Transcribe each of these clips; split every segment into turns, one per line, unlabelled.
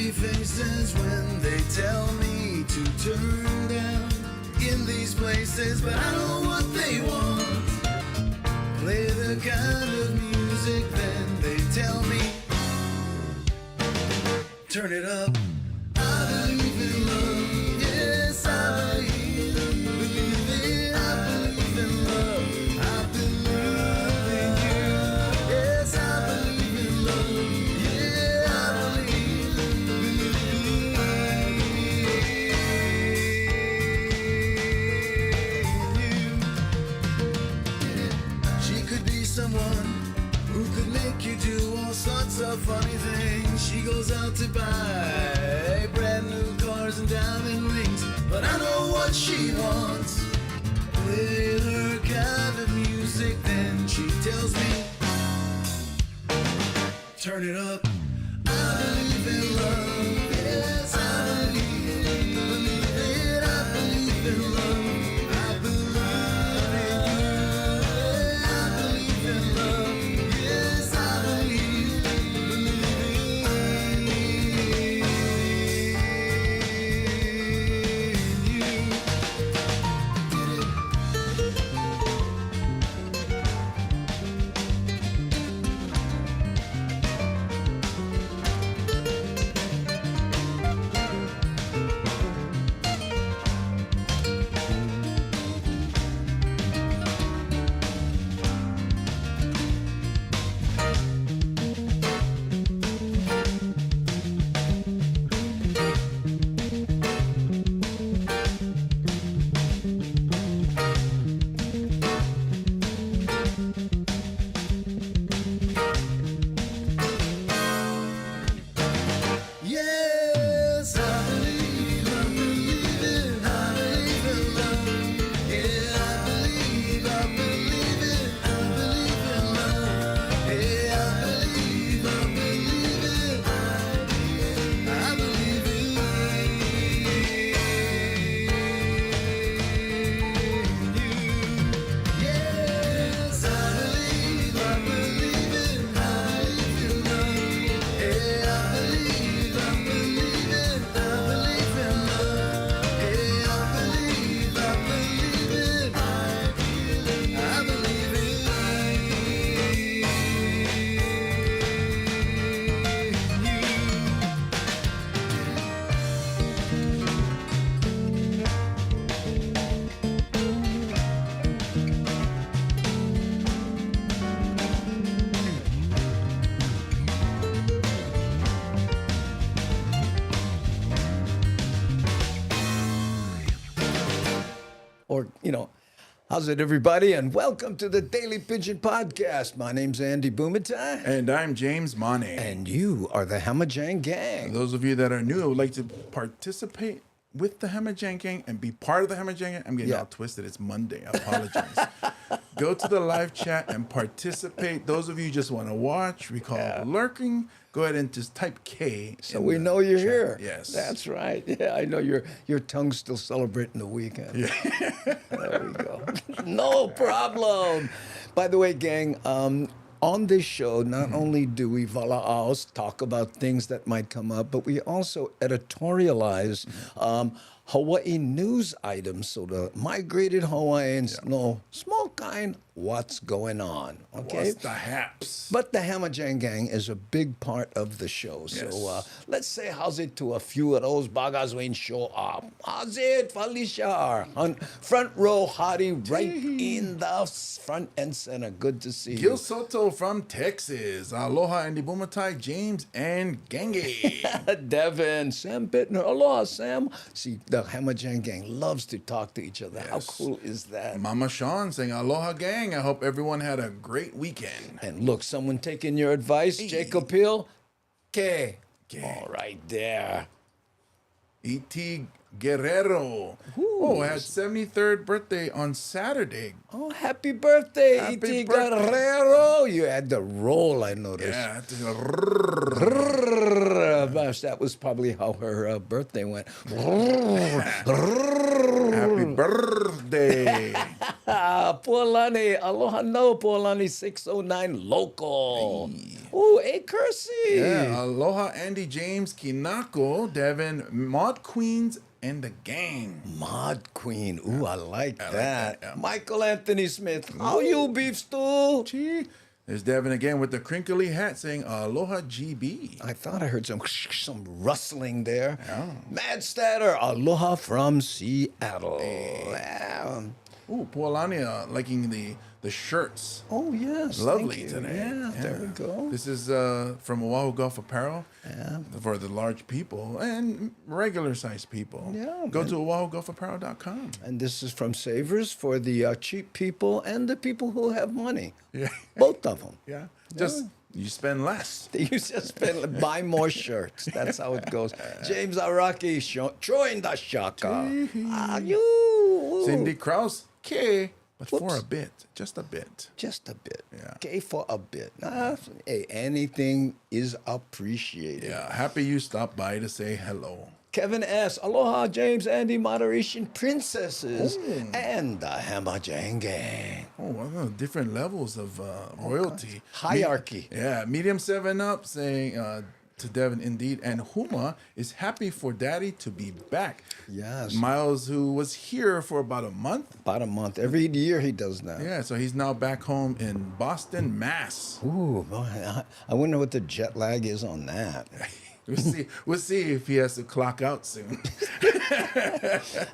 happy faces when they tell me to turn down in these places, but I know what they want. Play the kind of music, then they tell me turn it up. I believe in love, yes I believe it. I believe in love, I believe in you. Yes, I believe in love, yeah, I believe in you. She could be someone who could make you do all sorts of funny things. She goes out to buy brand new cars and diamond rings, but I know what she wants. With her kind of music, then she tells me turn it up. I believe in love, yes I believe it. I believe in love, I believe in you. I believe in love, yes I believe in you. Yes, I believe it. I believe in love. Yeah, I believe it. I believe in love. Yeah, I believe it. I believe in you. Yes, I believe it. I believe in love. Yeah, I believe it. I believe in love. Yeah, I believe it. I believe
Or, how's it, everybody? And welcome to the Daily Pidgin Podcast. My name's Andy Bumatai.
And I'm James Mane.
And you are the Hamajang Gang.
Those of you that are new, I would like to participate with the Hamajang Gang and be part of the Hamajang Gang. I'm getting all twisted. It's Monday. I apologize. Go to the live chat and participate. Those of you who just want to watch, we call it lurking. Go ahead and just type K.
So we know you're
chat.
here.
Yes.
That's right. Yeah, I know your tongue's still celebrating the weekend. Yeah. There we go. No problem. By the way, gang, on this show, not only do we vala'aos, talk about things that might come up, but we also editorialize Hawaii news items so the migrated Hawaiians know small kind what's going on. Okay.
What's the haps?
But the Hamajang Gang is a big part of the show.
Yes.
So let's say how's it to a few of those bagas when show up. How's it, Felicia? On front row, hottie, right in the front and center. Good to see
Gil
you.
Soto from Texas. Aloha, Andy Bumatai, James, and Genge.
Devin, Sam Bittner. Aloha, Sam. See, the Hamajang Gang loves to talk to each other. How
Yes.
cool is that?
Mama Sean saying, Aloha, gang. I hope everyone had a great weekend.
And look, someone taking your advice. Jacob Hill. K.
K.
All right there.
E.T. Guerrero. Oh, had 73rd birthday on Saturday.
Oh, happy birthday,
Happy
E.T.
birthday.
Guerrero. You had the roll, I noticed.
Yeah.
Gosh, that was probably how her birthday went.
Happy birthday.
Pualani, aloha no, Pualani 609 local. Oh, hey, Kersey.
Yeah, aloha, Andy, James, Kinako, Devin, Maud Queens, and the gang.
Mod Queen. Ooh, I like
I like
that.
that, yeah.
Michael Anthony Smith. How you, beef stew?
Gee. There's Devin again with the crinkly hat saying aloha GB.
I thought I heard some rustling there.
Yeah.
Mad Statter. Aloha from Seattle. Yeah.
Ooh, Pualani liking the shirts.
Oh, yes.
Lovely
thank you.
today.
Yeah, there we go.
This is from Oahu Golf Apparel.
Yeah.
For the large people and regular sized people.
Yeah,
Go
man.
to OahuGolfApparel.com.
And this is from Savers for the cheap people and the people who have money.
Yeah.
Both of them.
Yeah. Just you spend less.
You just buy more shirts. That's how it goes. James Araki, join the shaka. Ah, you.
Cindy Krause, K, but for
Whoops.
a bit. Just a bit.
Just a bit.
Yeah.
Okay, for a bit. Hey, anything is appreciated.
Yeah. Happy you stopped by to say hello.
Kevin S. Aloha, James, Andy, Moderation Princesses, and the Hammer Jang Gang.
Oh, wow, different levels of royalty.
Hierarchy.
Yeah. Medium 7 Up saying to Devin, indeed. And Huma is happy for Daddy to be back.
Yes.
Miles, who was here for about a month.
About a month. Every year he does that.
Yeah, so he's now back home in Boston, Mass.
Ooh, boy, I wonder what the jet lag is on that.
We'll see if he has to clock out soon.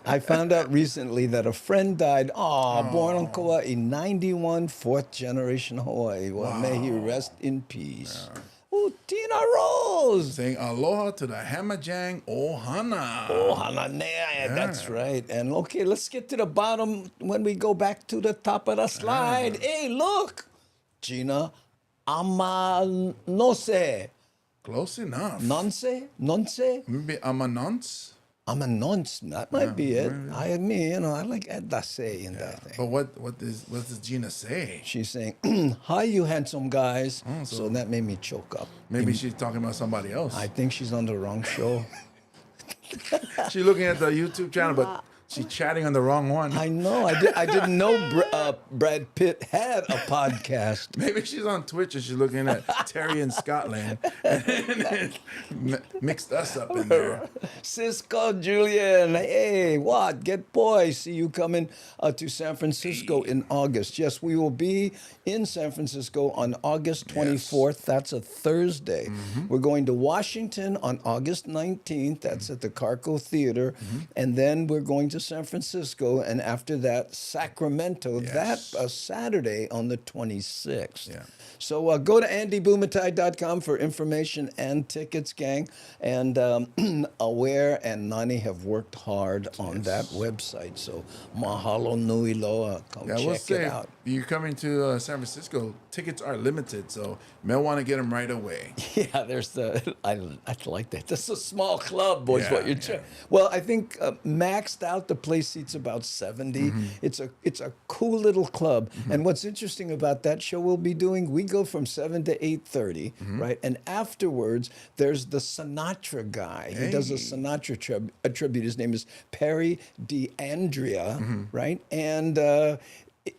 I found out recently that a friend died. Born on Kauai, 91, fourth generation Hawaii. Well, may he rest in peace. Ooh, Tina Rose.
Saying aloha to the Hamajang Ohana.
Oh, Hananea, that's right. And okay, let's get to the bottom when we go back to the top of the slide. Hey, look, Gina, Amanose.
Close enough.
Nonce? Nonce?
Maybe Amanons.
I'm a nonce. That might be it. I mean, I like Edase in that thing.
But what does Gina say?
She's saying, hi, you handsome guys. So that made me choke up.
Maybe she's talking about somebody else.
I think she's on the wrong show.
She's looking at the YouTube channel, but she's chatting on the wrong one.
I know. I didn't know Brad Pitt had a podcast.
Maybe she's on Twitch and she's looking at Terry in Scotland and mixed us up in there.
Cisco Julian, hey, what? Get boy. See you coming to San Francisco in August. Yes, we will be in San Francisco on August 24th. That's a Thursday. We're going to Washington on August 19th. That's at the Carco Theater. And then we're going to San Francisco. And after that, Sacramento.
Yes.
That Saturday on the 26th.
Yeah.
So go to andybumatai.com for information and tickets, gang. And Aware and Nani have worked hard on that website. So mahalo nui loa. Come
Yeah, I will
check
say,
it
if
out.
you're coming to San Francisco, tickets are limited, so you may want to get them right away.
Yeah, there's I like that. That's a small club, boys.
Yeah,
What you're
yeah.
Well, I think maxed out the place seats about 70. It's a cool little club. And what's interesting about that show we'll be doing, we go from 7 to 8:30, right? And afterwards, there's the Sinatra guy. He does a Sinatra tribute. His name is Perry DeAndrea, right? And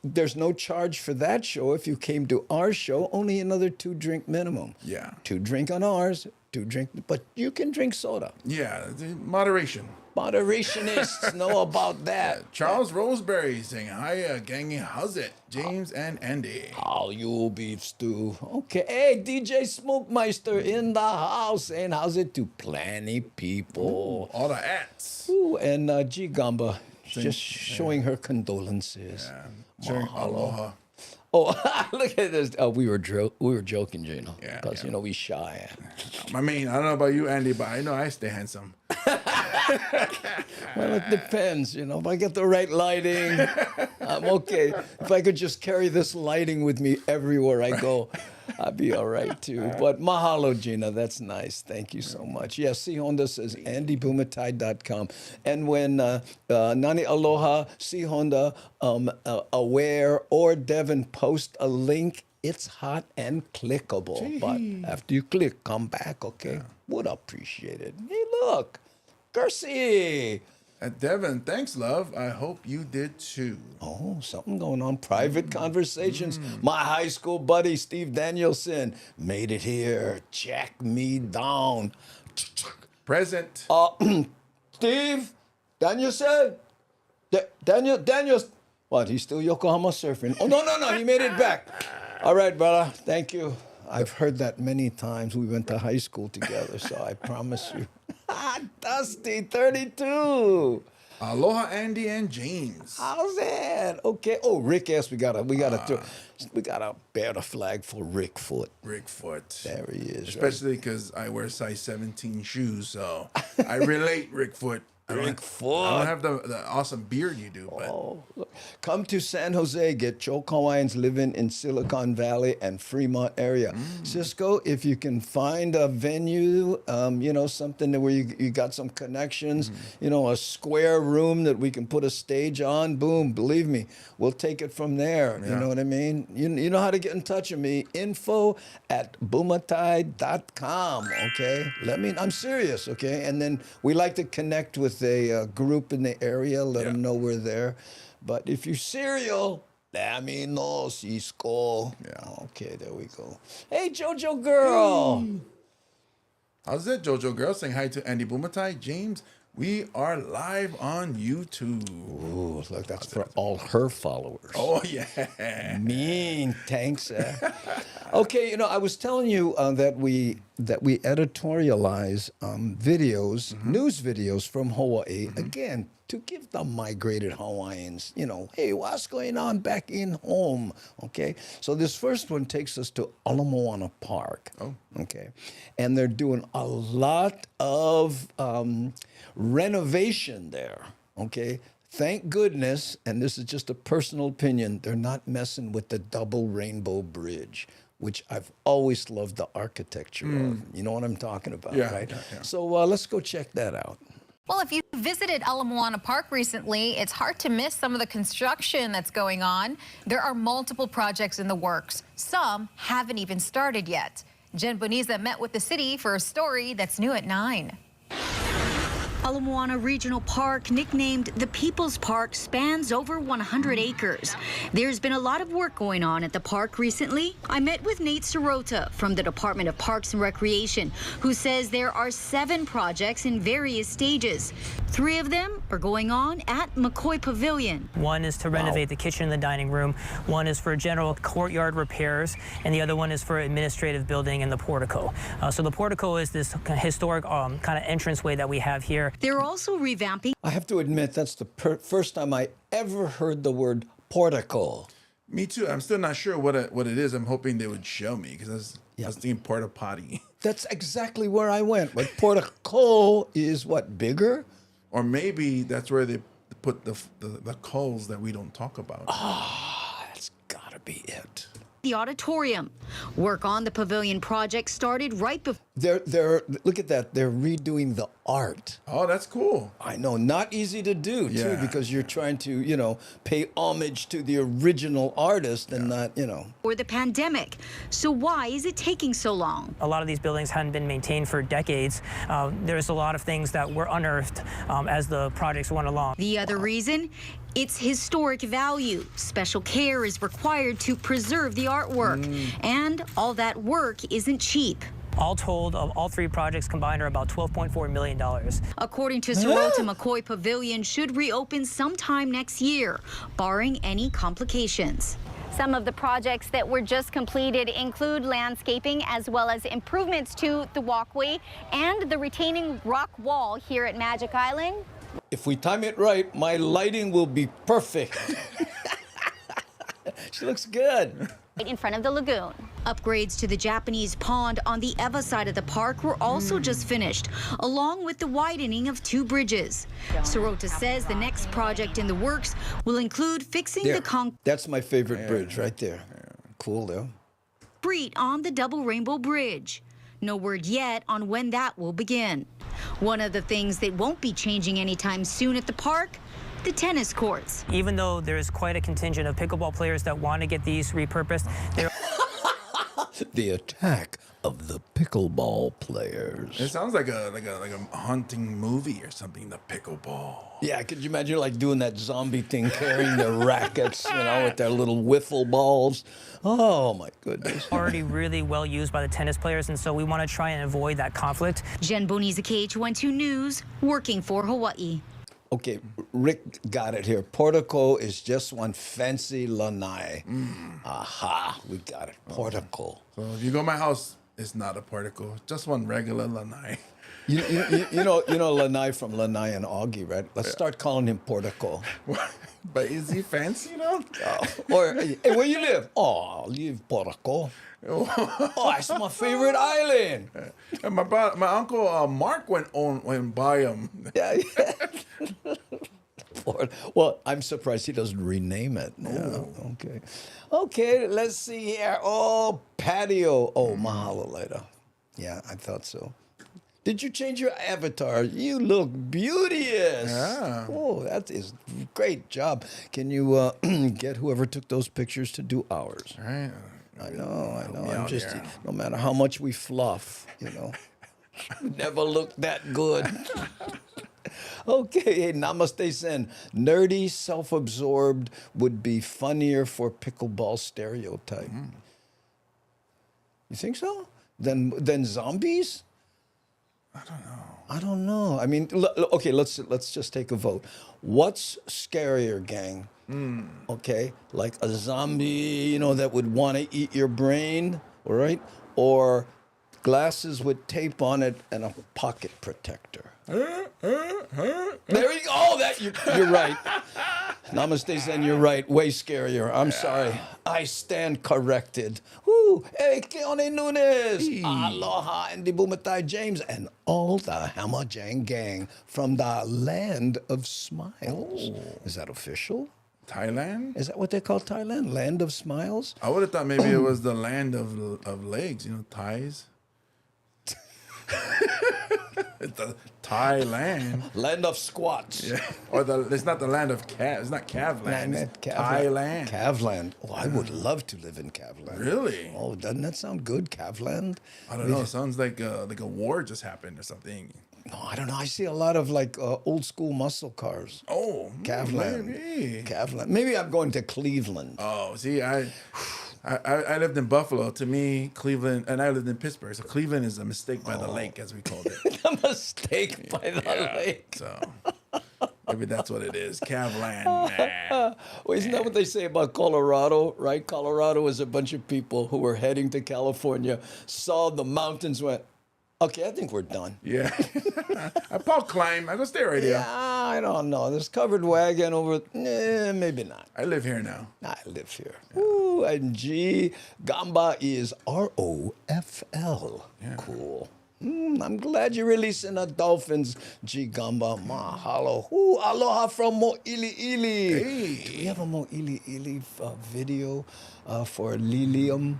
there's no charge for that show. If you came to our show, only another 2-drink minimum.
Yeah.
2 drink on ours, 2 drink, but you can drink soda.
Yeah, moderation.
Moderationists know about that.
Charles Roseberry saying, hi, gang, how's it? James and Andy.
How you beef stew? Okay, hey, DJ Smokemeister in the house, saying how's it to plenty people.
All the ats.
Ooh, and G Gamba just showing her condolences.
Sharing aloha.
Oh, look at this. We were joking, Gino.
Yeah,
Because,
yeah.
we shy.
I mean, I don't know about you, Andy, but I know I stay handsome.
Well, it depends, If I get the right lighting, I'm okay. If I could just carry this lighting with me everywhere I go, I'd be all right too. But mahalo, Gina. That's nice. Thank you so much. Yes, C Honda says andybumatai.com. And when Nani Aloha, C Honda, Aware, or Devin post a link, it's hot and clickable. But after you click, come back, okay? Would appreciate it. Hey, look. Kersey.
Devin, thanks, love. I hope you did too.
Oh, something going on. Private conversations. My high school buddy, Steve Danielson, made it here. Check me down.
Present.
Steve Danielson? Daniel. What, he's still Yokohama surfing? Oh, no, he made it back. All right, brother. Thank you. I've heard that many times. We went to high school together, so I promise you. Dusty, 32.
Aloha, Andy and James.
How's that? Okay. Oh, Rick S. We gotta bear the flag for Rick Foot.
Rick Foot.
There he is.
Especially because I wear size 17 shoes, so I relate, Rick Foot.
Rick Foot.
I don't have the awesome beard you do, but
Look. Come to San Jose. Get Choke Hawaiians living in Silicon Valley and Fremont area. Cisco, if you can find a venue, something where you got some connections, a square room that we can put a stage on, boom, believe me, we'll take it from there. You know what I mean? You know how to get in touch with me. info@bumatai.com, okay? I'm serious, okay? And then we like to connect with a group in the area, let them know we're there. But if you're serial, let me know, Cisco. Yeah. Okay, there we go. Hey, JoJo girl.
How's it, JoJo girl? Saying hi to Andy Bumatai, James. We are live on YouTube.
Ooh, look, that's for all her followers.
Oh, yeah.
Mean, thanks. Okay, I was telling you that we editorialize videos, news videos from Hawaii, again, to give the migrated Hawaiians, hey, what's going on back in home, okay? So this first one takes us to Moana Park, okay? And they're doing a lot of renovation there, okay? Thank goodness, and this is just a personal opinion, they're not messing with the double rainbow bridge, which I've always loved the architecture of. You know what I'm talking about, right? Yeah. So let's go check that out.
Well, if you visited Moana Park recently, it's hard to miss some of the construction that's going on. There are multiple projects in the works. Some haven't even started yet. Jen Boniza met with the city for a story that's new at 9.
Moana Regional Park, nicknamed the People's Park, spans over 100 acres. There's been a lot of work going on at the park recently. I met with Nate Sirota from the Department of Parks and Recreation, who says there are 7 projects in various stages. 3 of them are going on at McCoy Pavilion.
One is to renovate the kitchen and the dining room. One is for general courtyard repairs, and the other one is for administrative building and the portico. So the portico is this historic kind of entranceway that we have here.
They're also revamping.
I have to admit, that's the first time I ever heard the word portico.
Me too. I'm still not sure what it is. I'm hoping they would show me because I was thinking porta potty.
That's exactly where I went. But portico is what, bigger?
Or maybe that's where they put the coals that we don't talk about.
That's gotta be it.
The auditorium. Work on the pavilion project started right before.
They're look at that. They're redoing the art.
Oh, that's cool.
I know, not easy to do too, because you're trying to, pay homage to the original artist and not,
Or the pandemic. So why is it taking so long?
A lot of these buildings hadn't been maintained for decades. There's a lot of things that were unearthed as the projects went along.
The other reason? It's historic value. Special care is required to preserve the artwork. And all that work isn't cheap.
All told, all 3 projects combined are about $12.4 million.
According to Sirota, McCoy Pavilion should reopen sometime next year, barring any complications.
Some of the projects that were just completed include landscaping as well as improvements to the walkway and the retaining rock wall here at Magic Island.
If we time it right, my lighting will be perfect. She looks good.
Right in front of the lagoon.
Upgrades to the Japanese pond on the Eva side of the park were also just finished, along with the widening of 2 bridges. Sirota says the next project in the works will include fixing the concrete.
That's my favorite bridge right there. Cool, though.
On the Double Rainbow Bridge. No word yet on when that will begin. One of the things that won't be changing anytime soon at the park, the tennis courts.
Even though there's quite a contingent of pickleball players that want to get these repurposed,
The attack of the pickleball players.
It sounds like a hunting movie or something. The pickleball.
Yeah, could you imagine like doing that zombie thing, carrying their rackets, with their little wiffle balls? Oh my goodness.
Already really well used by the tennis players, and so we want to try and avoid that conflict.
Jen Boniza, KH12 News, working for Hawaii.
Okay, Rick got it here. Portico is just one fancy lanai. Aha, we got it. Portico.
So if you go to my house, it's not a portico. Just one regular lanai.
You know Lanai from Lanai and Augie, right? Let's start calling him Portico.
But is he fancy though?
Or, hey, where you live? Oh, I live Portico. Oh, that's my favorite island.
And my uncle Mark went by him.
Yeah. Well, I'm surprised he doesn't rename it. Yeah, okay. Okay, let's see here. Oh, patio. Oh, mahalo later. Yeah, I thought so. Did you change your avatar? You look beauteous.
Yeah.
Oh, that is great job. Can you get whoever took those pictures to do ours?
All right.
I know. I'm
out
just,
here.
no matter how much we fluff, we never look that good. Okay, hey, Namaste Sen. Nerdy, self-absorbed would be funnier for pickleball stereotype. You think so? Than zombies? I don't know. I mean, okay, let's just take a vote. What's scarier, gang? Okay, like a zombie, that would want to eat your brain, all right? Or glasses with tape on it and a pocket protector. There you go. Oh, you're right. Namaste Zen, you're right. Way scarier. I'm sorry. I stand corrected. Woo! Hey, Keone Nunes. Aloha, and the Bumatai James, and all the Hamajang gang from the land of smiles. Is that official?
Thailand?
Is that what they call Thailand? Land of smiles?
I would have thought maybe it was the land of legs, Thais. It's the Thailand.
Land of squats.
Yeah. Or it's not the land of calves. It's not Cavland. It's Thailand.
Cavland. Oh, I would love to live in Cavland.
Really?
Oh, doesn't that sound good, Cavland?
I don't know. It sounds like a war just happened or something.
No, I don't know. I see a lot of old school muscle cars.
Oh,
Cavland.
maybe.
Cavland. Maybe I'm going to Cleveland.
Oh, see, I lived in Buffalo. To me, Cleveland, and I lived in Pittsburgh. So Cleveland is a mistake by the lake, as we called it.
A mistake by the lake.
So maybe that's what it is. Cavland. Nah.
Well, isn't that what they say about Colorado, right? Colorado is a bunch of people who were heading to California, saw the mountains, went, okay, I think we're done.
Yeah. Paul climb. I go stay right here.
Yeah, I don't know. This covered wagon over, maybe not.
I live here now.
I live here. Ooh, and G, Gamba is ROFL.
Yeah.
Cool. I'm glad you're releasing the dolphins, G Gamba. Mahalo. Ooh, aloha from Mo'ili Ili.
Hey.
Do we have a Mo'ili Ili video for Lilium?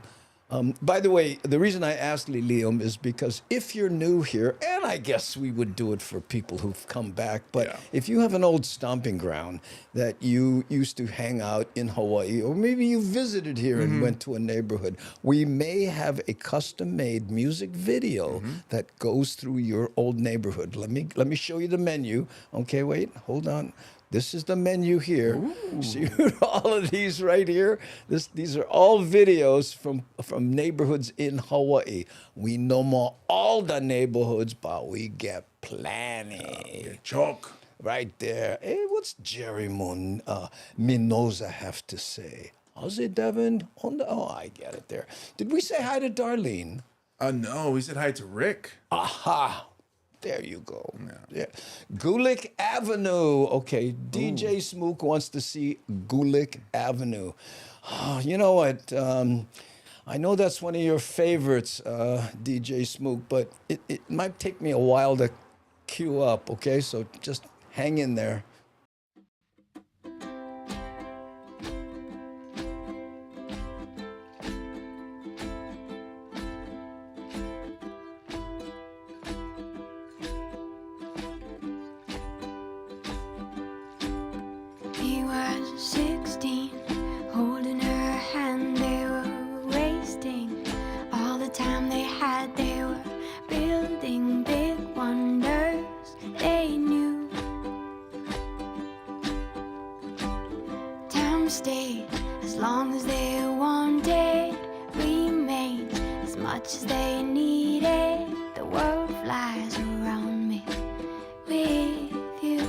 By the way, the reason I asked Lilium is because if you're new here, and I guess we would do it for people who've come back, but if you have an old stomping ground that you used to hang out in Hawaii, or maybe you visited here and went to a neighborhood, we may have a custom-made music video that goes through your old neighborhood. Let me show you the menu. Okay, wait, hold on. This is the menu here. Ooh. See all of these right here? These are all videos from neighborhoods in Hawaii. We no more all the neighborhoods, but we get plenty.
Chalk.
Right there. Hey, what's Jerry Minoza have to say? How's it, Devin? Oh, I get it there. Did we say hi to Darlene?
No, we said hi to Rick.
Aha. There you go. Yeah. Gulick Avenue. Okay, DJ Smook wants to see Gulick Avenue. Oh, you know what? I know that's one of your favorites, DJ Smook, but it might take me a while to queue up, okay? So just hang in there.
He was 16, holding her hand, they were wasting stay as long as they wanted, remain as much as they needed. The world flies around me with you.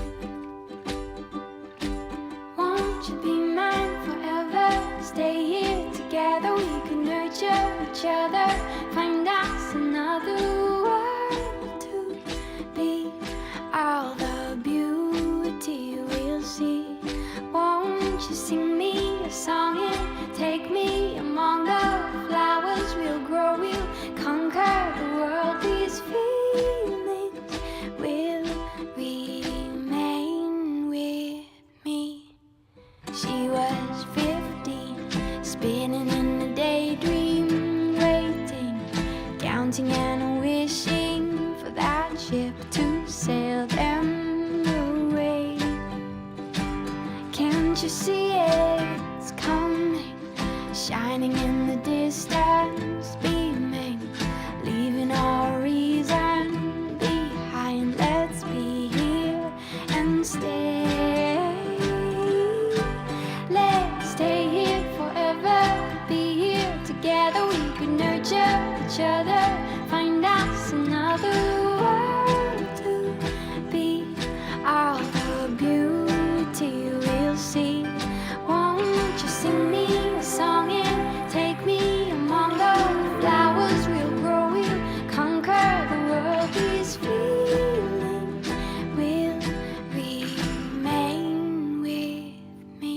Won't you be mine forever? Stay here together, we can nurture each other. Find us another world to be. All the beauty we'll see. Won't you sing me a song and take me among the flowers? We'll grow, we'll conquer the world. These feelings will remain with me. She was 15, spinning in a daydream, waiting, counting and wishing for that ship to sail them away. Can't you see it's coming, shining in the distance, beaming, leaving our reason behind. Let's be here and stay. Let's stay here forever, be here together. We could nurture each other, find us another world to be. All the beauty we'll see. Won't you sing me a song and take me among the flowers? We'll grow, we'll conquer the world. These feelings will remain with me.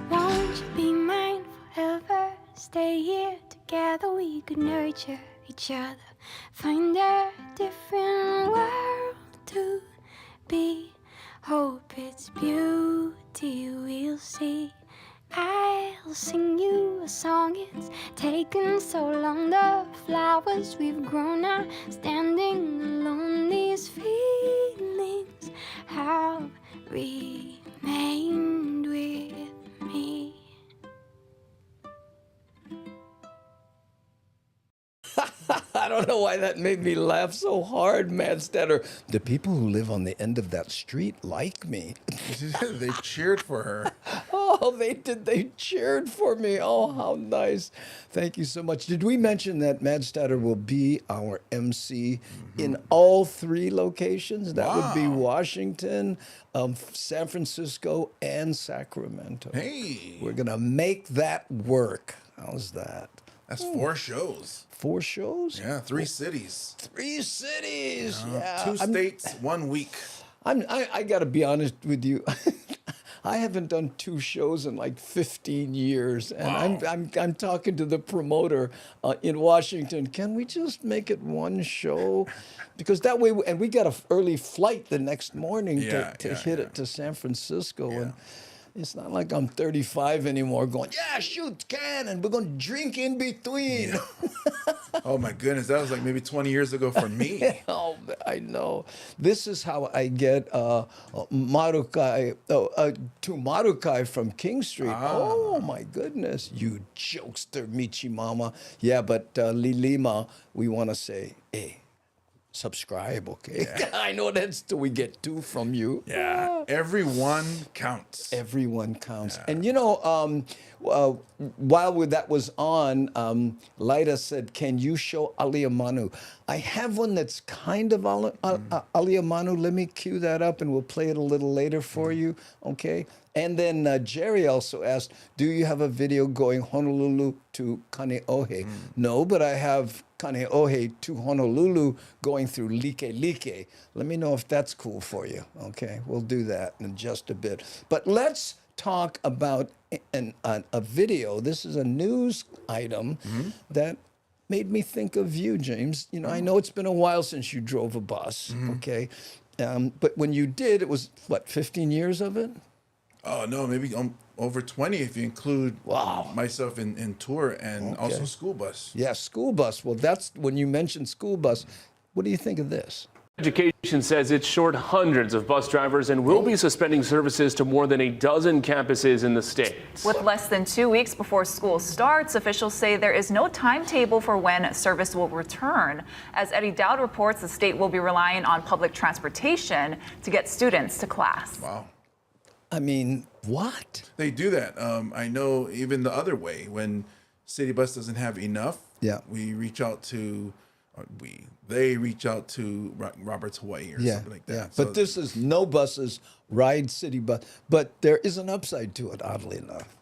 Won't you be mine forever? Stay here together, we could nurture each other. Find a different world to be. Hope it's beauty we'll see. I'll sing you a song, it's taken so long. The flowers we've grown are standing alone. These feelings have remained with me.
I don't know why that made me laugh so hard, Manstetter. The people who live on the end of that street like me.
They cheered for her.
Oh, they did. They cheered for me. Oh, how nice. Thank you so much. Did we mention that Manstetter will be our MC in all 3 locations? That would be
Wow.
Washington, San Francisco, and Sacramento.
Hey,
We're going to make that work. How's that?
that's 4 shows.
4 shows?
Yeah, 3 cities.
3 cities. Yeah.
2 states, 1 week.
I got to be honest with you. I haven't done 2 shows in like 15 years, and
Wow.
I'm talking to the promoter in Washington. Can we just make it 1 show? Because that way, and we got an early flight the next morning to hit it to San Francisco, and it's not like I'm 35 anymore going, yeah, shoot, can, and we're going to drink in between.
Oh my goodness, that was like maybe 20 years ago for me.
Oh, I know. This is how I get Marukai to Marukai from King Street. Oh my goodness, you jokester, Michi Mama. Yeah, but Lilima, we want to say, hey, subscribe, okay? I know that's till we get 2 from you.
Yeah, everyone counts.
Everyone counts. And you know, while that was on, Lida said, can you show Aliamanu? I have one that's kind of Aliamanu. Let me cue that up and we'll play it a little later for you, okay? And then Jerry also asked, do you have a video going Honolulu to Kaneohe? No, but I have Kaneohe to Honolulu going through Like. Let me know if that's cool for you, okay? We'll do that in just a bit. But let's talk about a video. This is a news item that made me think of you, James. You know, I know it's been a while since you drove a bus, okay? But when you did, it was, what, 15 years of it?
Oh, no, maybe over 20 if you include
Wow.
myself in tour and also school bus.
Yeah, school bus. Well, that's when you mentioned school bus. What do you think of this?
Education says it's short hundreds of bus drivers and will be suspending services to more than a dozen campuses in the state.
With less than 2 weeks before school starts, officials say there is no timetable for when service will return. As Eddie Dowd reports, the state will be relying on public transportation to get students to class.
Wow.
I mean, what?
They do that. I know even the other way, when City Bus doesn't have enough, we reach out to, they reach out to Robert's Hawai'i or something like that.
Yeah.
So
But this is no buses, ride city bus. But there is an upside to it, oddly enough.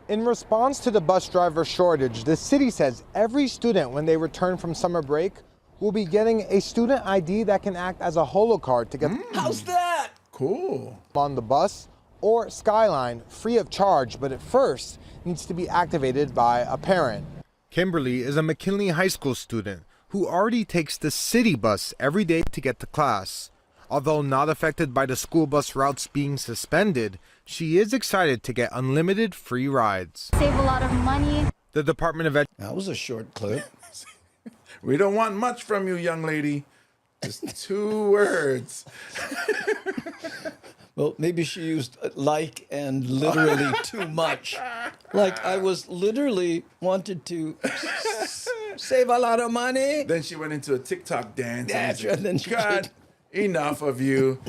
In response to the bus driver shortage, the city says every student, when they return from summer break, will be getting a student ID that can act as a holo card to get
How's that?
Cool.
on the bus or Skyline free of charge, but at first needs to be activated by a parent. Kimberly is a McKinley High School student who already takes the city bus every day to get to class. Although not affected by the school bus routes being suspended, she is excited to get unlimited free rides.
Save a lot of money.
The Department of
That was a short clip.
We don't want much from you, young lady. Just 2 words.
Well, maybe she used like and literally too much. Like I was literally wanted to save a lot of money.
Then she went into a TikTok dance.
That's right, then she
God, enough of you.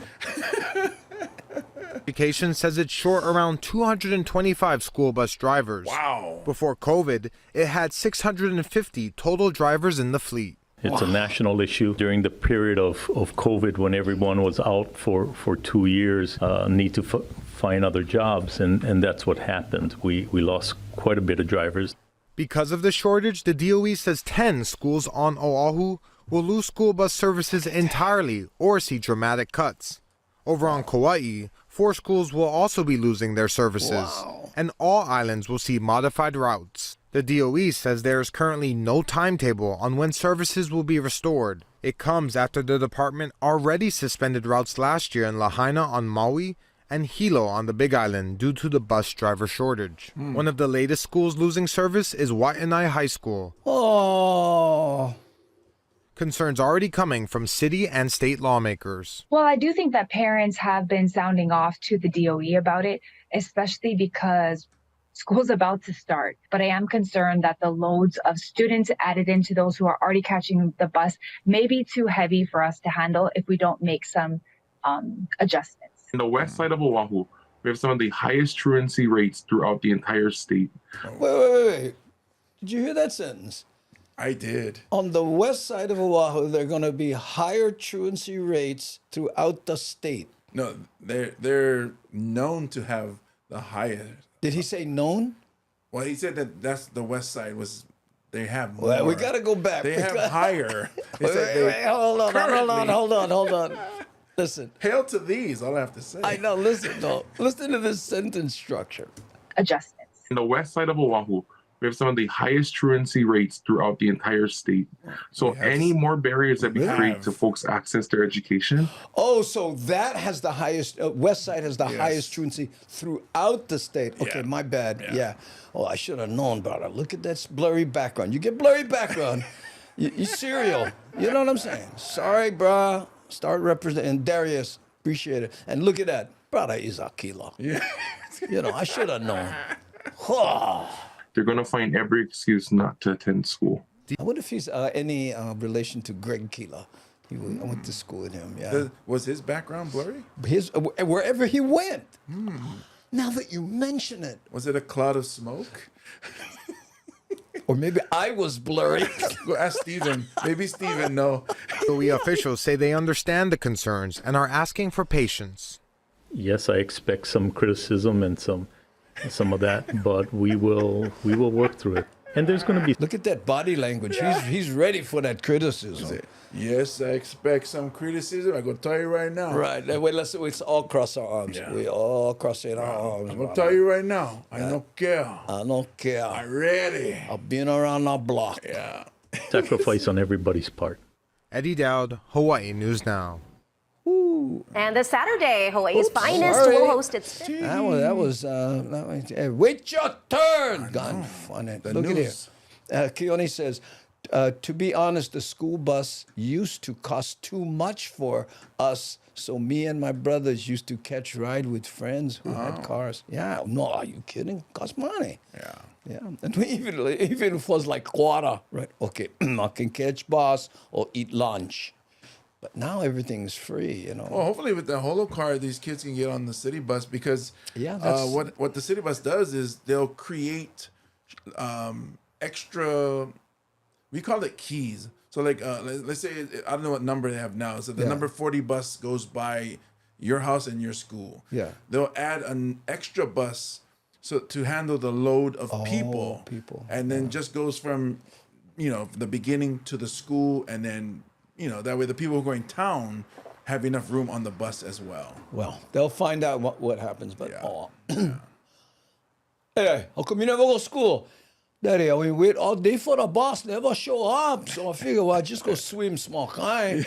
Education says it's short around 225 school bus drivers.
Wow.
Before COVID, it had 650 total drivers in the fleet.
It's a national issue. During the period of COVID, when everyone was out for 2 years, need to find other jobs, and that's what happened. We lost quite a bit of drivers.
Because of the shortage, the DOE says 10 schools on Oahu will lose school bus services entirely or see dramatic cuts. Over on Kauai, 4 schools will also be losing their services, and all islands will see modified routes. The DOE says there is currently no timetable on when services will be restored. It comes after the department already suspended routes last year in Lahaina on Maui and Hilo on the Big Island due to the bus driver shortage. One of the latest schools losing service is Waianae High School.
Oh.
Concerns already coming from city and state lawmakers.
Well, I do think that parents have been sounding off to the DOE about it, especially because school's about to start. But I am concerned that the loads of students added into those who are already catching the bus may be too heavy for us to handle if we don't make some adjustments.
In the west side of Oahu, we have some of the highest truancy rates throughout the entire state.
Wait. Did you hear that sentence?
I did.
On the west side of Oahu, there are going to be higher truancy rates throughout the state.
No, they're known to have the highest.
Did he say known?
Well, he said that's the west side was. They have more.
Well, we got to go back.
They have higher.
Wait, hold on. Listen.
Hail to these, all I have to say.
I know, listen to this sentence structure.
Adjustments.
In the west side of Oahu, we have some of the highest truancy rates throughout the entire state. So any more barriers that we create to folks access their education.
Oh, so that has the highest, west side has the highest truancy throughout the state. Okay, my bad. Yeah. Oh, I should have known, brother. Look at that blurry background. You get blurry background. you serial. You know what I'm saying? Sorry, brah. Start representing Darius. Appreciate it. And look at that. Brother is a killer. Yeah. You know, I should have known.
They're going to find every excuse not to attend school.
I wonder if he's any relation to Greg Keeler. I went to school with him. Yeah.
Was his background blurry?
Wherever he went. Now that you mention it.
Was it a cloud of smoke?
Or maybe I was blurry.
Go ask Steven. Maybe Steven, no.
DOE officials say they understand the concerns and are asking for patience.
Yes, I expect some criticism and some of that, but we will work through it. And there's going to be.
Look at that body language. He's ready for that criticism.
Yes, I expect some criticism. I'm going to tell you right now.
Right. Wait, let's all cross our arms.
Yeah.
We all crossing our arms.
I'm going to tell you right now. I don't care.
I don't care.
I'm ready.
I've been around our block.
Yeah.
Sacrifice on everybody's part.
Eddie Dowd, Hawaii News Now.
Ooh.
And this Saturday, Hawaii's finest
sorry.
will host its fifth.
Wait your turn. Gone funny. Look at here. Keone says, to be honest, the school bus used to cost too much for us. So me and my brothers used to catch ride with friends who had cars. Yeah, no, are you kidding? It costs money. Yeah, and we even if it was like quarter, right? Okay, I can catch bus or eat lunch. But now everything's free, you know.
Well, hopefully with the holo card, these kids can get on the city bus because what the city bus does is they'll create extra, we call it keys. So like, let's say, I don't know what number they have now. So the number 40 bus goes by your house and your school.
Yeah.
They'll add an extra bus to handle the load of people. And then just goes from, the beginning to the school. And then, that way the people who are going town have enough room on the bus as well.
Well, they'll find out what happens. But, hey, how come you never go to school? Daddy, we wait all day for the bus, never show up. So I figure, well, just go swim small kind.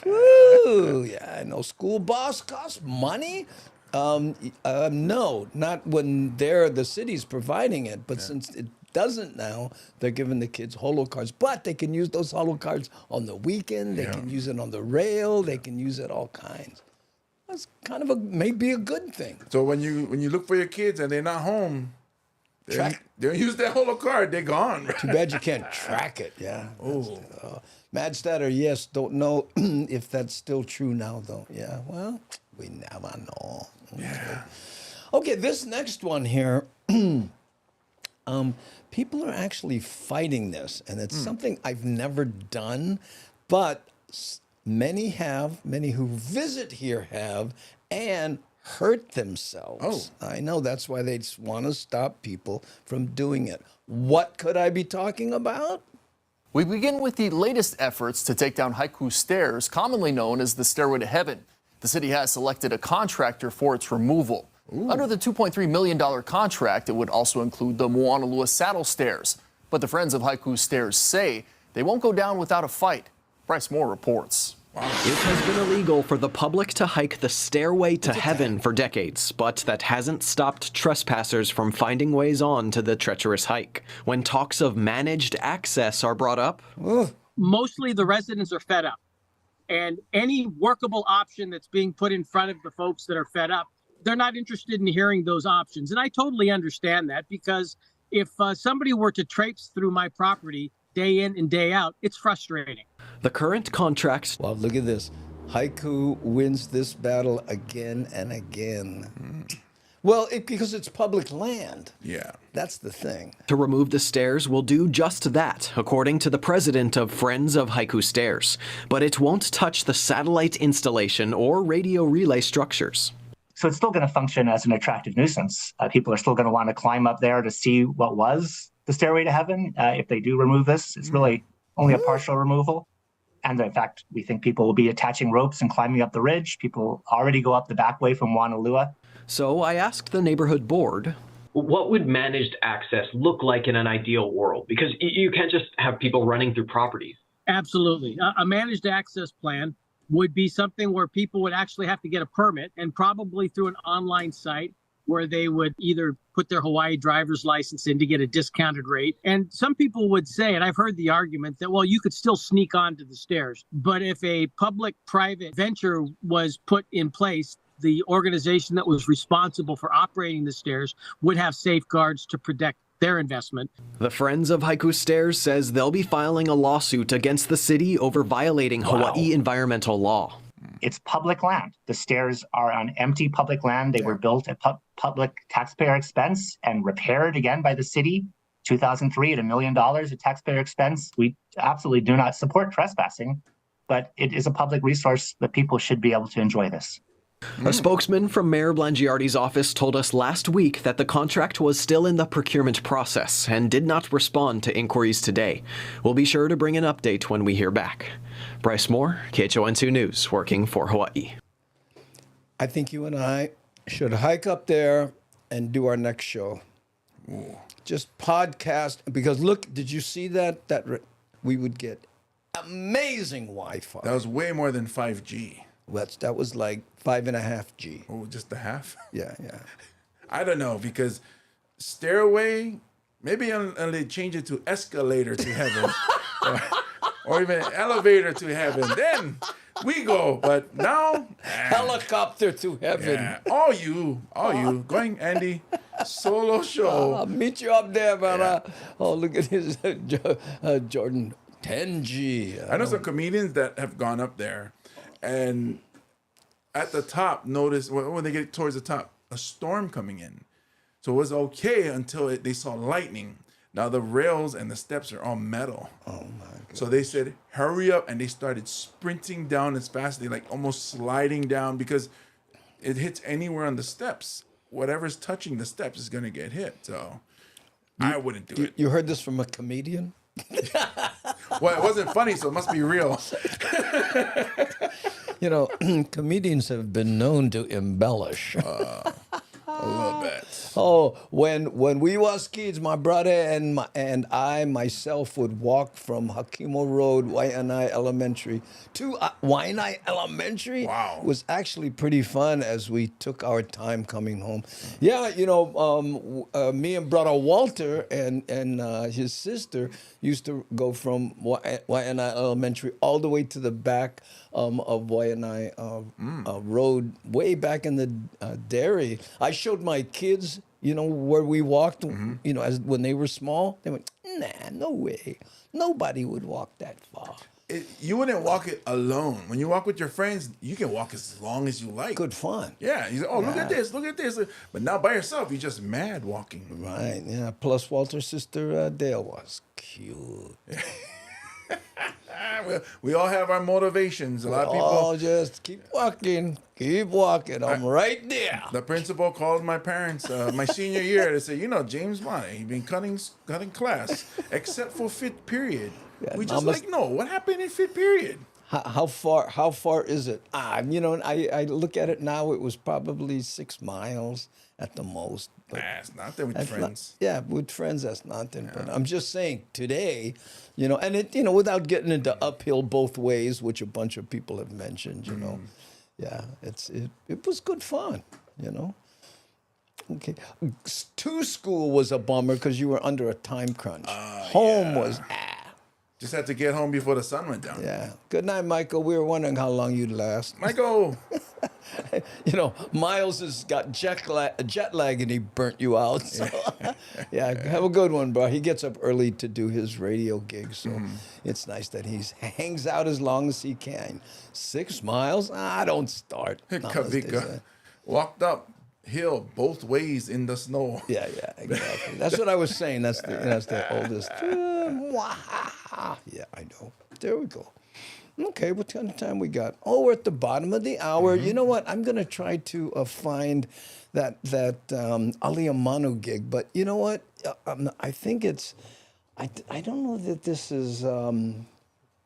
Woo, yeah, no, school bus costs money. No, not when the city's providing it. But since it doesn't now, they're giving the kids holo cards. But they can use those holo cards on the weekend. They can use it on the rail. They can use it all kinds. That's kind of maybe a good thing.
So when you look for your kids and they're not home, they'll use that holo card. They're gone.
Too bad you can't track it. Yeah. Oh. Mad Statter, yes. Don't know if that's still true now, though. Yeah. Well, we never know.
Yeah.
Okay, this next one here. People are actually fighting this, and it's something I've never done, but many who visit here have, and hurt themselves. I know, that's why they want to stop people from doing it. What could I be talking about?
We begin with the latest efforts to take down Haiku Stairs, commonly known as the Stairway to Heaven. The city has selected a contractor for its removal. Under the $2.3 million contract, it would also include the Moana Saddle Stairs. But the Friends of Haiku Stairs say they won't go down without a fight. Bryce Moore reports.
It has been illegal for the public to hike the Stairway to Heaven for decades, but that hasn't stopped trespassers from finding ways on to the treacherous hike. When talks of managed access are brought up,
mostly the residents are fed up. And any workable option that's being put in front of the folks that are fed up, they're not interested in hearing those options. And I totally understand that, because if somebody were to traipse through my property day in and day out, it's frustrating.
The current contract...
Well, look at this. Haiku wins this battle again and again. Well, because it's public land.
Yeah.
That's the thing.
To remove the stairs will do just that, according to the president of Friends of Haiku Stairs. But it won't touch the satellite installation or radio relay structures.
So it's still going to function as an attractive nuisance. People are still going to want to climb up there to see what was the Stairway to Heaven. If they do remove this, it's really only a partial removal. And in fact, we think people will be attaching ropes and climbing up the ridge. People already go up the back way from Wanalua.
So I asked the neighborhood board,
what would managed access look like in an ideal world? Because you can't just have people running through properties.
Absolutely. A managed access plan would be something where people would actually have to get a permit, and probably through an online site where they would either put their Hawaii driver's license in to get a discounted rate. And some people would say, and I've heard the argument that, well, you could still sneak onto the stairs. But if a public-private venture was put in place, the organization that was responsible for operating the stairs would have safeguards to protect their investment.
The Friends of Haiku Stairs says they'll be filing a lawsuit against the city over violating Hawaii environmental law.
It's public land. The stairs are on empty public land. They were built at public taxpayer expense and repaired again by the city. 2003 at $1 million at taxpayer expense. We absolutely do not support trespassing, but it is a public resource that people should be able to enjoy this.
A spokesman from Mayor Blangiardi's office told us last week that the contract was still in the procurement process and did not respond to inquiries today. We'll be sure to bring an update when we hear back. Bryce Moore, KHON2 News, working for Hawaii.
I think you and I should hike up there and do our next show. Just podcast, because look, did you see that we would get amazing Wi-Fi.
That was way more than 5G.
That was like 5.5 G.
Oh, just the half?
Yeah, yeah.
I don't know, because Stairway, maybe they change it to escalator to heaven. or even elevator to heaven. Then we go. But now,
helicopter to heaven.
Yeah. All you. Going, Andy. Solo show.
I'll meet you up there, brother. Yeah. Oh, look at his Jordan 10G.
I know some comedians that have gone up there, and at the top, notice when they get towards the top, a storm coming in. So it was okay until they saw lightning. Now the rails and the steps are all metal.
Oh my God.
So they said, hurry up. And they started sprinting down as fast. They like almost sliding down because it hits anywhere on the steps. Whatever's touching the steps is going to get hit. So I wouldn't do it.
You heard this from a comedian?
Well, it wasn't funny, so it must be real.
You know, comedians have been known to embellish.
A little bit.
Oh, when we was kids, my brother and I myself would walk from Hakimo Road, Waianae Elementary to Waianae Elementary.
Wow.
It was actually pretty fun as we took our time coming home. Yeah, you know, me and brother Walter and his sister used to go from Waianae Elementary all the way to the back of Waianae Road, way back in the dairy. I showed my kids, you know, where we walked, you know, when they were small. They went, nah, no way. Nobody would walk that far.
You wouldn't walk it alone. When you walk with your friends, you can walk as long as you like.
Good fun.
Yeah. You say, oh, look at this, look at this. But now by yourself, you're just mad walking.
Right, yeah. Plus Walter's sister, Dale, was cute.
We all have our motivations. A lot of people.
Oh, just keep walking. Keep walking. I'm right there.
The principal called my parents my senior year to say, you know, James Moana, he's been cutting class except for fifth period.
Yeah,
we just no. What happened in fifth period?
How far is it? You know, I look at it now. It was probably 6 miles at the most. But
it's nothing with friends.
With friends, that's nothing. Yeah. But I'm just saying today, you know, and it, you know, without getting into uphill both ways, which a bunch of people have mentioned, you know, yeah, it was good fun, you know. Okay, to school was a bummer because you were under a time crunch. Home was.
Just had to get home before the sun went down.
Yeah. Good night, Michael. We were wondering how long you'd last.
Michael!
You know, Miles has got jet lag and he burnt you out. So, yeah, have a good one, bro. He gets up early to do his radio gig, so it's nice that he hangs out as long as he can. 6 miles? Don't start.
Kavika walked up hill both ways in the snow.
Yeah, exactly. That's what I was saying. That's the oldest. Yeah, I know. There we go. Okay, what kind of time we got? Oh, we're at the bottom of the hour. You know what? I'm going to try to find that Aliamanu gig, but you know what? I think it's, I don't know that this is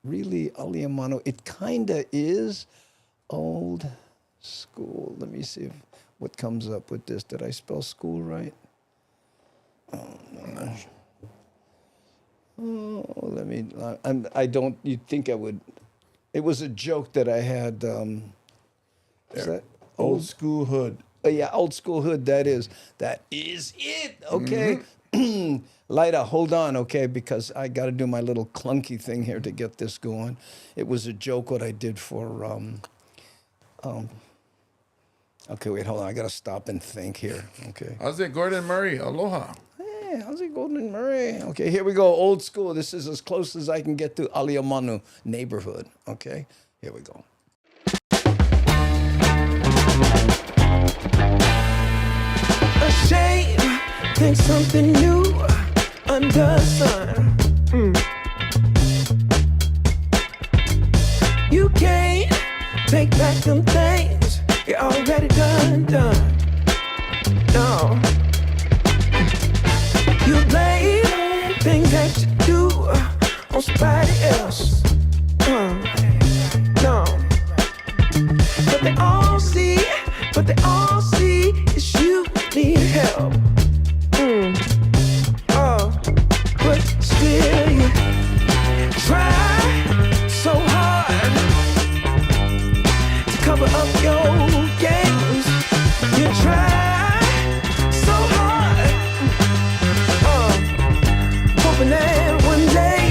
really Aliamanu. It kind of is old school. Let me see what comes up with this. Did I spell school right? Oh, no. Oh, let me. I don't. You'd think I would. It was a joke that I had. Is that
old school hood?
Yeah, old school hood. That is it. Okay. Lida, hold on, okay, because I got to do my little clunky thing here to get this going. It was a joke what I did for. Okay, wait, hold on. I got to stop and think here. Okay.
How's it, Gordon Murray? Aloha.
Hey, how's it, Gordon Murray? Okay, here we go. Old school. This is as close as I can get to Aliamanu neighborhood. Okay, here we go.
A shame, think something new under the sun. You can't take back them things you already done. No. You blame things that you do on somebody else. No. But they all see is you need help. But still you try so hard to come cover up your games. You try so hard, hoping that one day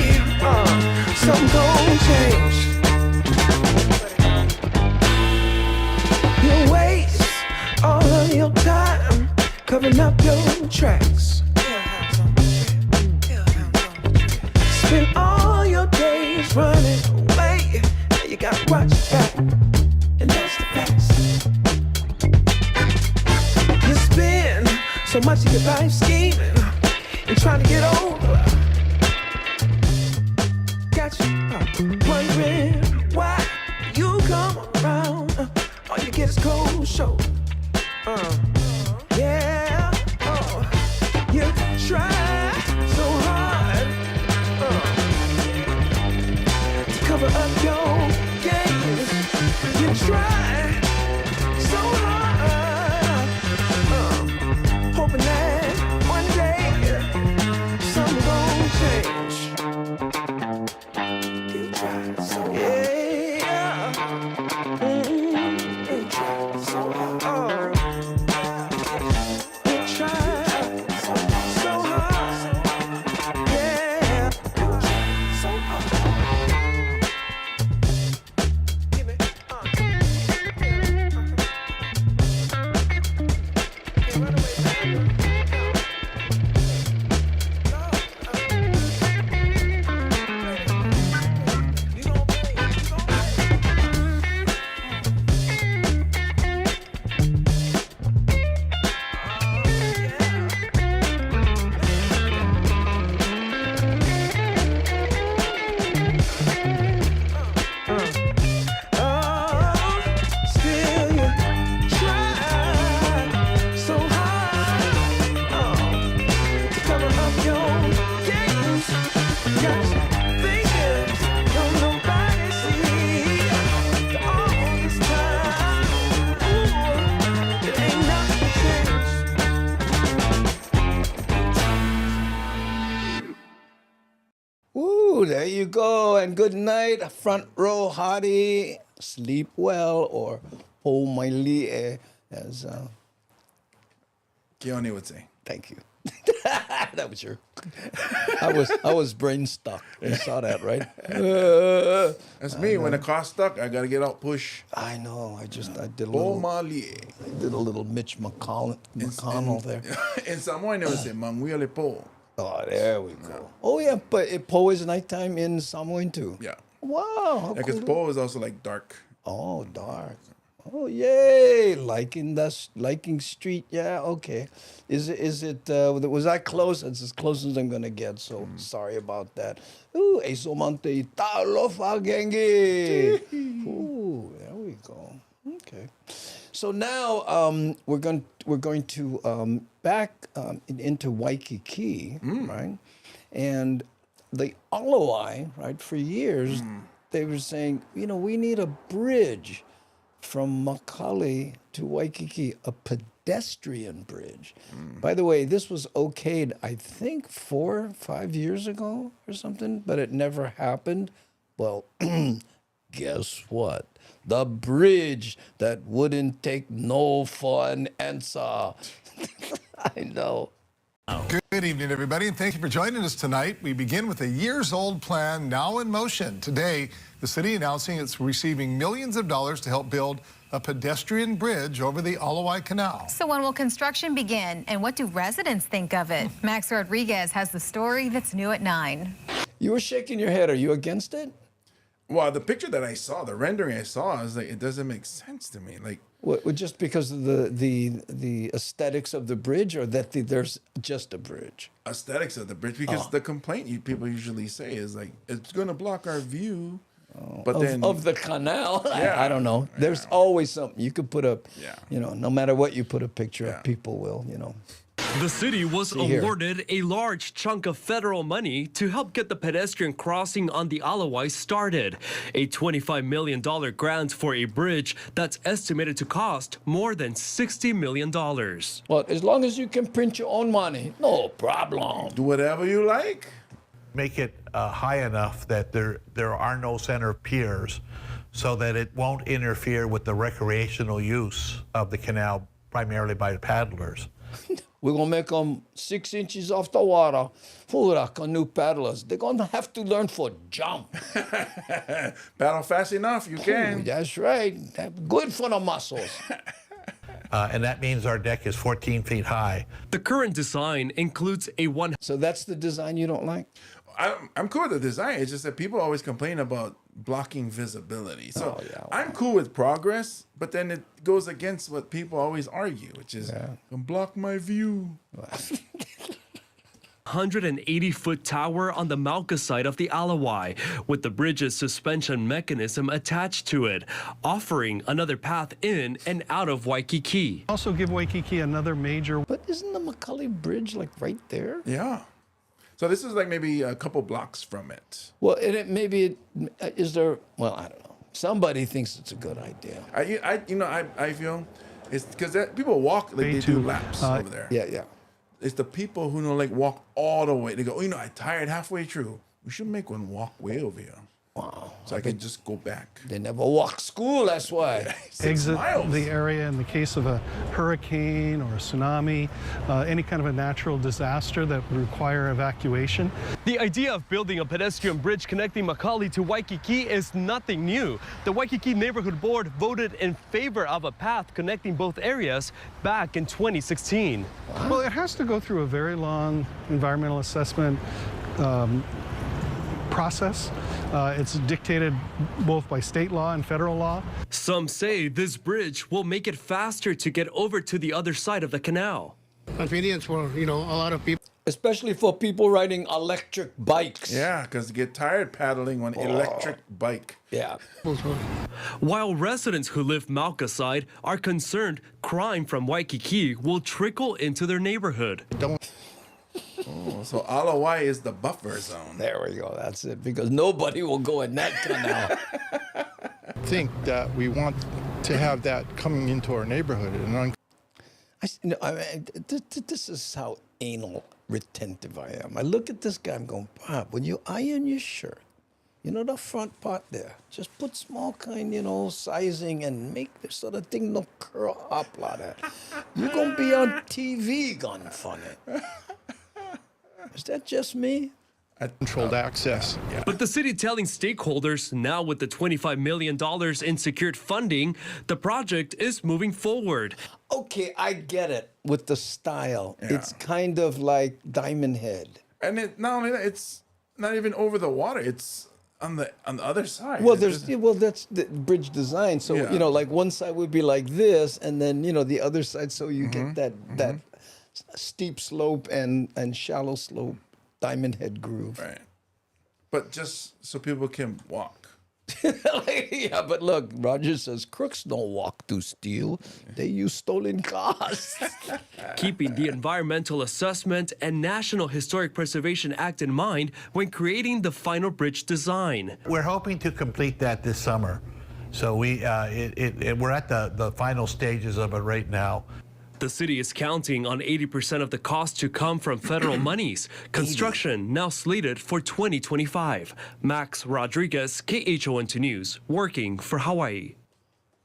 something gon' change. You waste all of your time covering up your tracks. Spend all your days running away. You gotta watch your back, and that's the facts. You spend so much of your life scheming and trying to get over. Got you wondering why you come around. All you get is cold shoulder. Yeah, you try so hard to cover up your games. You try so hard, hoping that one day something gon' change. You try so hard. Yeah. You try so hard. You try so hard. Yeah. You try so hard. Give me, run away, still you try so hard to cover up your games. Got you thinking, don't nobody see all this time. Ooh, it ain't nothing changed.
Ooh, there you go. And good night, front row hottie. Sleep well, or po mai li'e, as
Keone would say.
thank you. That was your. I was brain stuck. You saw that, right?
That's me. When the car's stuck, I gotta get out, push.
I know. I did a
Po
little.
mali.
I did a little Mitch McConnell there.
In Samoa, I never say manguia po.
Oh, there we go. Oh yeah, but po is nighttime in Samoan too.
Yeah.
Wow. how
Because
cool.
po is also like dark.
Oh, dark. Oh, yay! Liking street. Yeah, okay. Is it? Was I close? It's as close as I'm gonna get. So sorry about that. Ooh, esomante talofa gengi. Ooh, there we go. Okay. So now we're going to back into Waikiki, right? And the Alawai, right? For years, they were saying, we need a bridge from Makali to Waikiki, a pedestrian bridge. By the way, this was okayed, I think, 4 or 5 years ago or something, but it never happened. Well, guess what? The bridge that wouldn't take no for an answer. I know.
Good evening, everybody, and thank you for joining us tonight. We begin with a years-old plan now in motion. Today, the city announcing it's receiving millions of dollars to help build a pedestrian bridge over the Alawai Canal.
So when will construction begin, and what do residents think of it? Max Rodriguez has the story that's new at 9.
You were shaking your head. Are you against it?
Well, the picture that I saw, the rendering I saw, I was like, it doesn't make sense to me. Like,
what, just because of the aesthetics of the bridge, or that there's just a bridge?
Aesthetics of the bridge, because the complaint people usually say is like, it's going to block our view. But
of the canal,
Yeah.
I don't know. There's always something you could put up.
Yeah.
No matter what you put a picture of, people will.
The city was
See here.
awarded a large chunk of federal money to help get the pedestrian crossing on the Alawai started. A $25 million grant for a bridge that's estimated to cost more than $60 million.
Well, as long as you can print your own money, no problem.
Do whatever you like.
Make it high enough that there are no center piers,
so that it won't interfere with the recreational use of the canal, primarily by the paddlers.
We're going to make them 6 inches off the water for the canoe paddlers. They're going to have to learn for jump.
Paddle fast enough, you can.
Ooh, that's right. Good for the muscles.
And that means our deck is 14 feet high.
The current design includes a one.
So that's the design you don't like?
I'm cool with the design. It's just that people always complain about blocking visibility. So I'm cool with progress, but then it goes against what people always argue, which is, block my view.
180-foot tower on the Mauka side of the Alawai, with the bridge's suspension mechanism attached to it, offering another path in and out of Waikiki.
Also give Waikiki another major...
But isn't the Macaulay Bridge like right there?
Yeah. So this is like maybe a couple blocks from it.
Well, is there, well, I don't know. Somebody thinks it's a good idea.
I feel it's because people walk, like they do laps over there.
Yeah.
It's the people who walk all the way. They go, I tired halfway through. We should make one walk way over here.
Wow.
So I can just go back.
They never walk school, that's why.
Exit the area in the case of a hurricane or a tsunami, any kind of a natural disaster that would require evacuation.
The idea of building a pedestrian bridge connecting Macaulay to Waikiki is nothing new. The Waikiki Neighborhood Board voted in favor of a path connecting both areas back in 2016.
Well, it has to go through a very long environmental assessment process. It's dictated both by state law and federal law.
Some say this bridge will make it faster to get over to the other side of the canal.
Convenience for, a lot of people.
Especially for people riding electric bikes.
Yeah, because they get tired paddling on electric bike.
Yeah.
While residents who live Mauka side are concerned crime from Waikiki will trickle into their neighborhood.
Oh, so Alawai is the buffer zone.
There we go. That's it. Because nobody will go in that canal.
I think that we want to have that coming into our neighborhood. And
this is how anal retentive I am. I look at this guy, I'm going, Bob, when you iron your shirt, the front part there, just put small kind, sizing and make this sort of thing no curl up like that. You're going to be on TV gun funny. Is that just me?
Controlled access.
Yeah. But the city telling stakeholders now with the $25 million in secured funding, the project is moving forward.
Okay, I get it with the style. Yeah. It's kind of like Diamond Head.
And not only that, it's not even over the water. It's on the other side.
Well, that's the bridge design. So, like one side would be like this, and then, the other side, so you get that steep slope and shallow slope Diamond Head groove.
Right. But just so people can walk.
Yeah, but look, Roger says crooks don't walk through steel. They use stolen cars.
Keeping the Environmental Assessment and National Historic Preservation Act in mind when creating the final bridge design.
We're hoping to complete that this summer. So we're at the final stages of it right now.
The city is counting on 80% of the cost to come from federal monies. Construction now slated for 2025. Max Rodriguez, KHON2 News, working for Hawaii.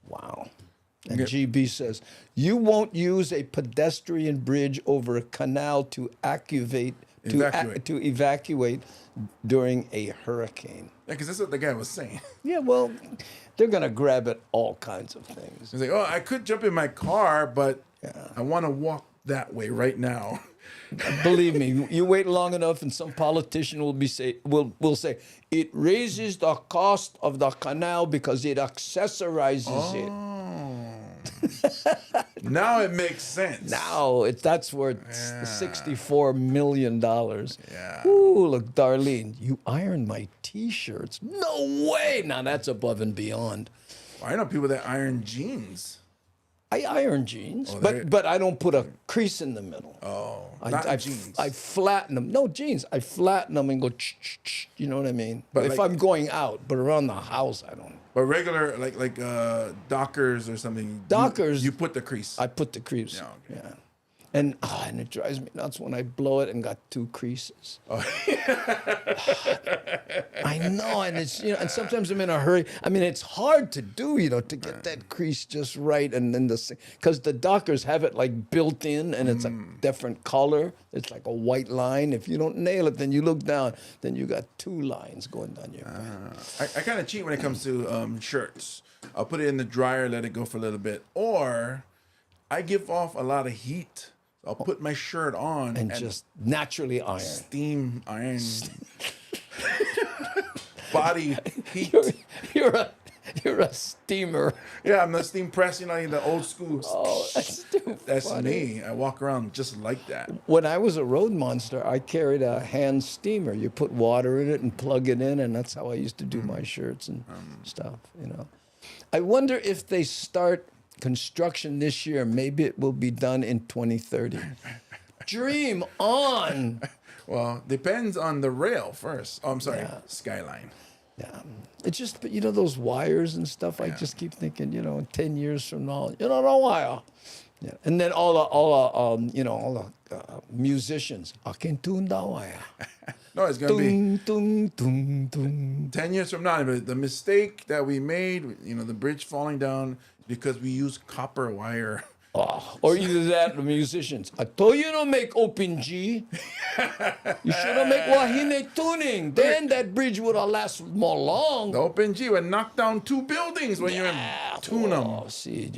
Wow. And GB says, you won't use a pedestrian bridge over a canal to evacuate during a hurricane.
Yeah, because that's what the guy was saying.
Yeah, well, they're going to grab at all kinds of things.
He's like, I could jump in my car, but I want to walk that way right now.
Believe me, you wait long enough and some politician will say, it raises the cost of the canal because it accessorizes it.
Now it makes sense.
Now that's worth $64 million. Yeah. Ooh, look, Darlene, you iron my T-shirts. No way. Now that's above and beyond.
Well, I know people that iron jeans.
I iron jeans, but I don't put a crease in the middle.
Oh,
jeans. I flatten them. No, jeans. I flatten them and go, you know what I mean? But if I'm going out, but around the house, I don't.
But regular, like Dockers or something.
Dockers.
You put the crease.
I put the crease. Yeah. And it drives me nuts when I blow it and got 2 creases. Oh. I know, and it's and sometimes I'm in a hurry. I mean, it's hard to do, to get that crease just right, and then because the dockers have it like built in, and it's a different color. It's like a white line. If you don't nail it, then you look down, then you got 2 lines going down your back.
I kind of cheat when it comes to shirts. I'll put it in the dryer, let it go for a little bit, or I give off a lot of heat. I'll put my shirt on
and just naturally iron.
Steam iron. Body heat.
You're a steamer.
Yeah, I'm the steam press, the old school.
Oh, that's
funny. Me. I walk around just like that.
When I was a road monster, I carried a hand steamer. You put water in it and plug it in, and that's how I used to do my shirts and stuff, I wonder if they start construction this year, maybe it will be done in 2030. Dream on.
Well, depends on the rail first. Oh, I'm sorry, skyline.
Yeah, it's just, but those wires and stuff. I just keep thinking, 10 years from now, no wire. Yeah, and then all the musicians, I can tune the wire.
No, it's going to be 10 years from now. But the mistake that we made, the bridge falling down, because we use copper wire.
Oh, or either that or the musicians. I told you to make open G. You should have made Wahine tuning. Then that bridge would have lasted more long.
The open G would knock down 2 buildings when you tune them.
Oh, see,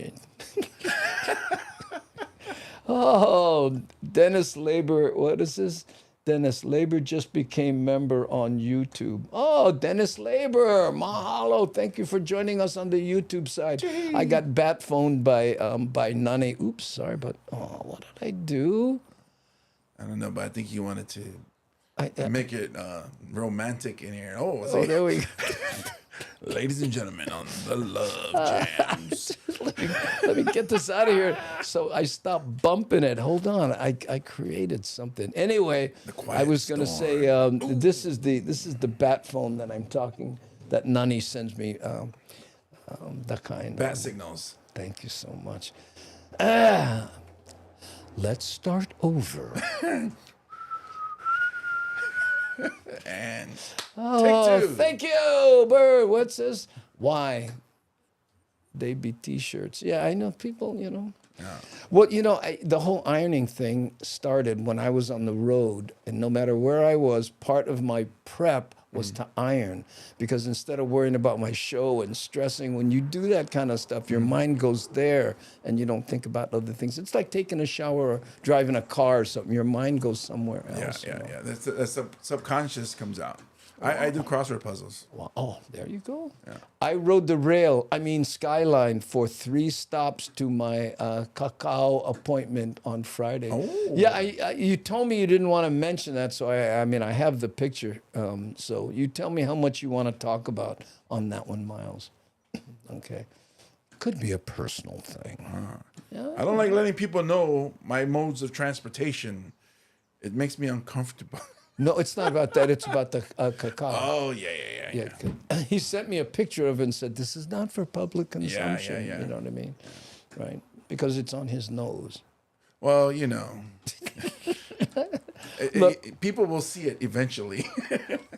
oh, Dennis Labor, what is this? Dennis Labor just became member on YouTube. Oh, Dennis Labor, mahalo. Thank you for joining us on the YouTube side. Jeez. I got bat phoned by Nani. Oops, sorry, but what did I do?
I don't know, but I think you wanted to make it romantic in here. Oh,
there we go.
Ladies and gentlemen, on the Love Jams.
Let me get this out of here. So I stopped bumping it. Hold on, I created something. Anyway, I was going to say this is the bat phone that I'm talking. That Nani sends me. That kind.
Bat signals.
Thank you so much. Let's start over.
And
take 2. Thank you, Bird. What's this? Why? They be T-shirts. Yeah, I know people, Yeah. Well, the whole ironing thing started when I was on the road, and no matter where I was, part of my prep was to iron, because instead of worrying about my show and stressing, when you do that kind of stuff, your mind goes there and you don't think about other things. It's like taking a shower or driving a car or something. Your mind goes somewhere else.
Yeah. That's subconscious comes out. I do crossword puzzles.
Wow. Oh, there you go. Yeah. I rode the Skyline for 3 stops to my cacao appointment on Friday. Oh. Yeah, you told me you didn't want to mention that, so I have the picture. So you tell me how much you want to talk about on that one, Miles. Okay. Could be a personal thing. Yeah.
I don't like letting people know my modes of transportation. It makes me uncomfortable.
No, it's not about that. It's about the cacao.
Oh, yeah.
He sent me a picture of it and said, this is not for public consumption. Yeah. You know what I mean? Right. Because it's on his nose.
Well, people will see it eventually.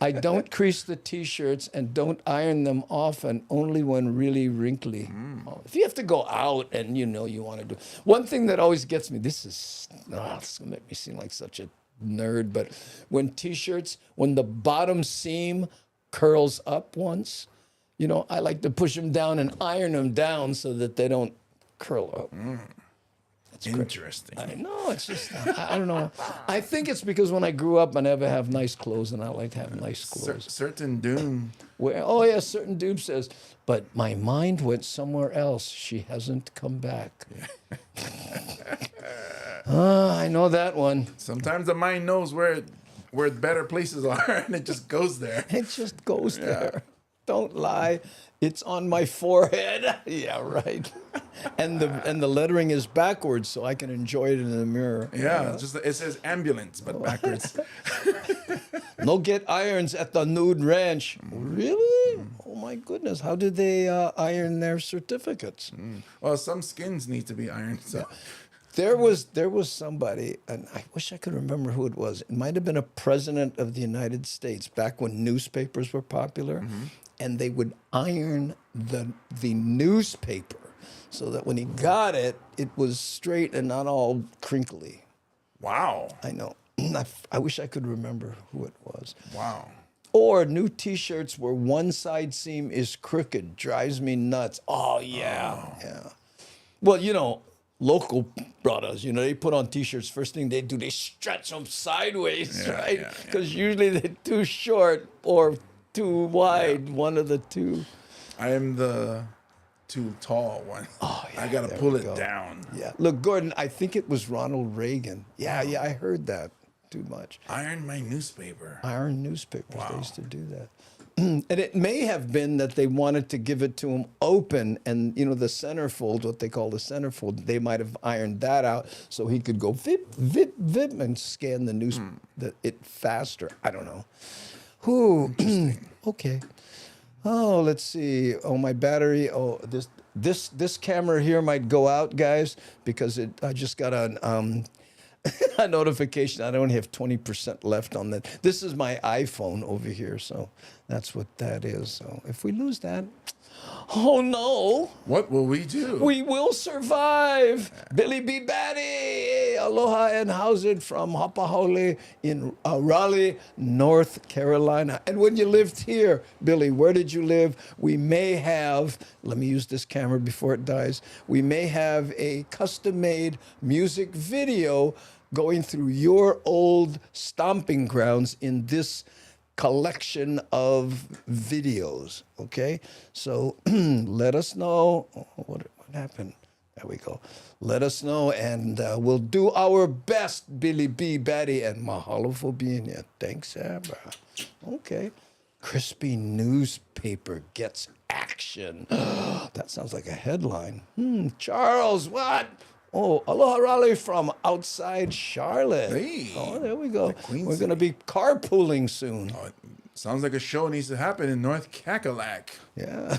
I don't crease the T-shirts and don't iron them often, only when really wrinkly. If you have to go out and you want to do. One thing that always gets me, this is going to make me seem like such a nerd, but when T-shirts, when the bottom seam curls up once, I like to push them down and iron them down so that they don't curl up. That's
interesting.
I know, it's just, I don't know. I think it's because when I grew up, I never have nice clothes, and I like to have nice clothes.
Certain Doom.
Certain Doom says, but my mind went somewhere else. She hasn't come back. I know that one.
Sometimes the mind knows where better places are, and it just goes there.
It just goes there. Don't lie. It's on my forehead. Yeah, right. And the lettering is backwards, so I can enjoy it in the mirror.
Yeah, it says ambulance, but backwards.
No get irons at the nude ranch. Really? Oh my goodness. How did they iron their certificates?
Well, some skins need to be ironed. So.
There was somebody, and I wish I could remember who it was. It might have been a president of the United States back when newspapers were popular, and they would iron the newspaper so that when he got it, it was straight and not all crinkly.
Wow.
I know. I wish I could remember who it was.
Wow.
Or new T-shirts where one side seam is crooked. Drives me nuts. Oh, yeah. Yeah. Well, you know, local brothers, you know, they put on T-shirts. First thing they do, they stretch them sideways, right? Because usually they're too short or too wide, one of the two.
I am the too tall one.
Oh, yeah.
I got to pull it down.
Yeah. Look, Gordon, I think it was Ronald Reagan. Yeah, I heard that too much.
Iron my newspaper.
Iron newspapers. They used to do that. And it may have been that they wanted to give it to him open, and you know the centerfold, what they call the centerfold, they might have ironed that out so he could go vip, vip, vip, and scan the news it faster. I don't know. Who? Okay. Oh, let's see. Oh, my battery. Oh, this camera here might go out, guys, because I just got a notification. I only have 20% left on that. This is my iPhone over here, so that's what that is. So if we lose that, oh no.
What will we do?
We will survive. Billy B. Batty, aloha and housed from Hapahole in Raleigh, North Carolina. And when you lived here, Billy, where did you live? We may have, let me use this camera before it dies, we may have a custom-made music video going through your old stomping grounds in this collection of videos, okay? So let us know. Oh, what happened? There we go. Let us know, and we'll do our best, Billy B. Batty, and mahalo for being here. Thanks, Abra. Okay. Crispy newspaper gets action. That sounds like a headline. Charles, what? Oh, aloha Raleigh from outside Charlotte.
Hey.
Oh, there we go. We're going to be carpooling soon.
Oh, sounds like a show needs to happen in North Cackalack.
Yeah.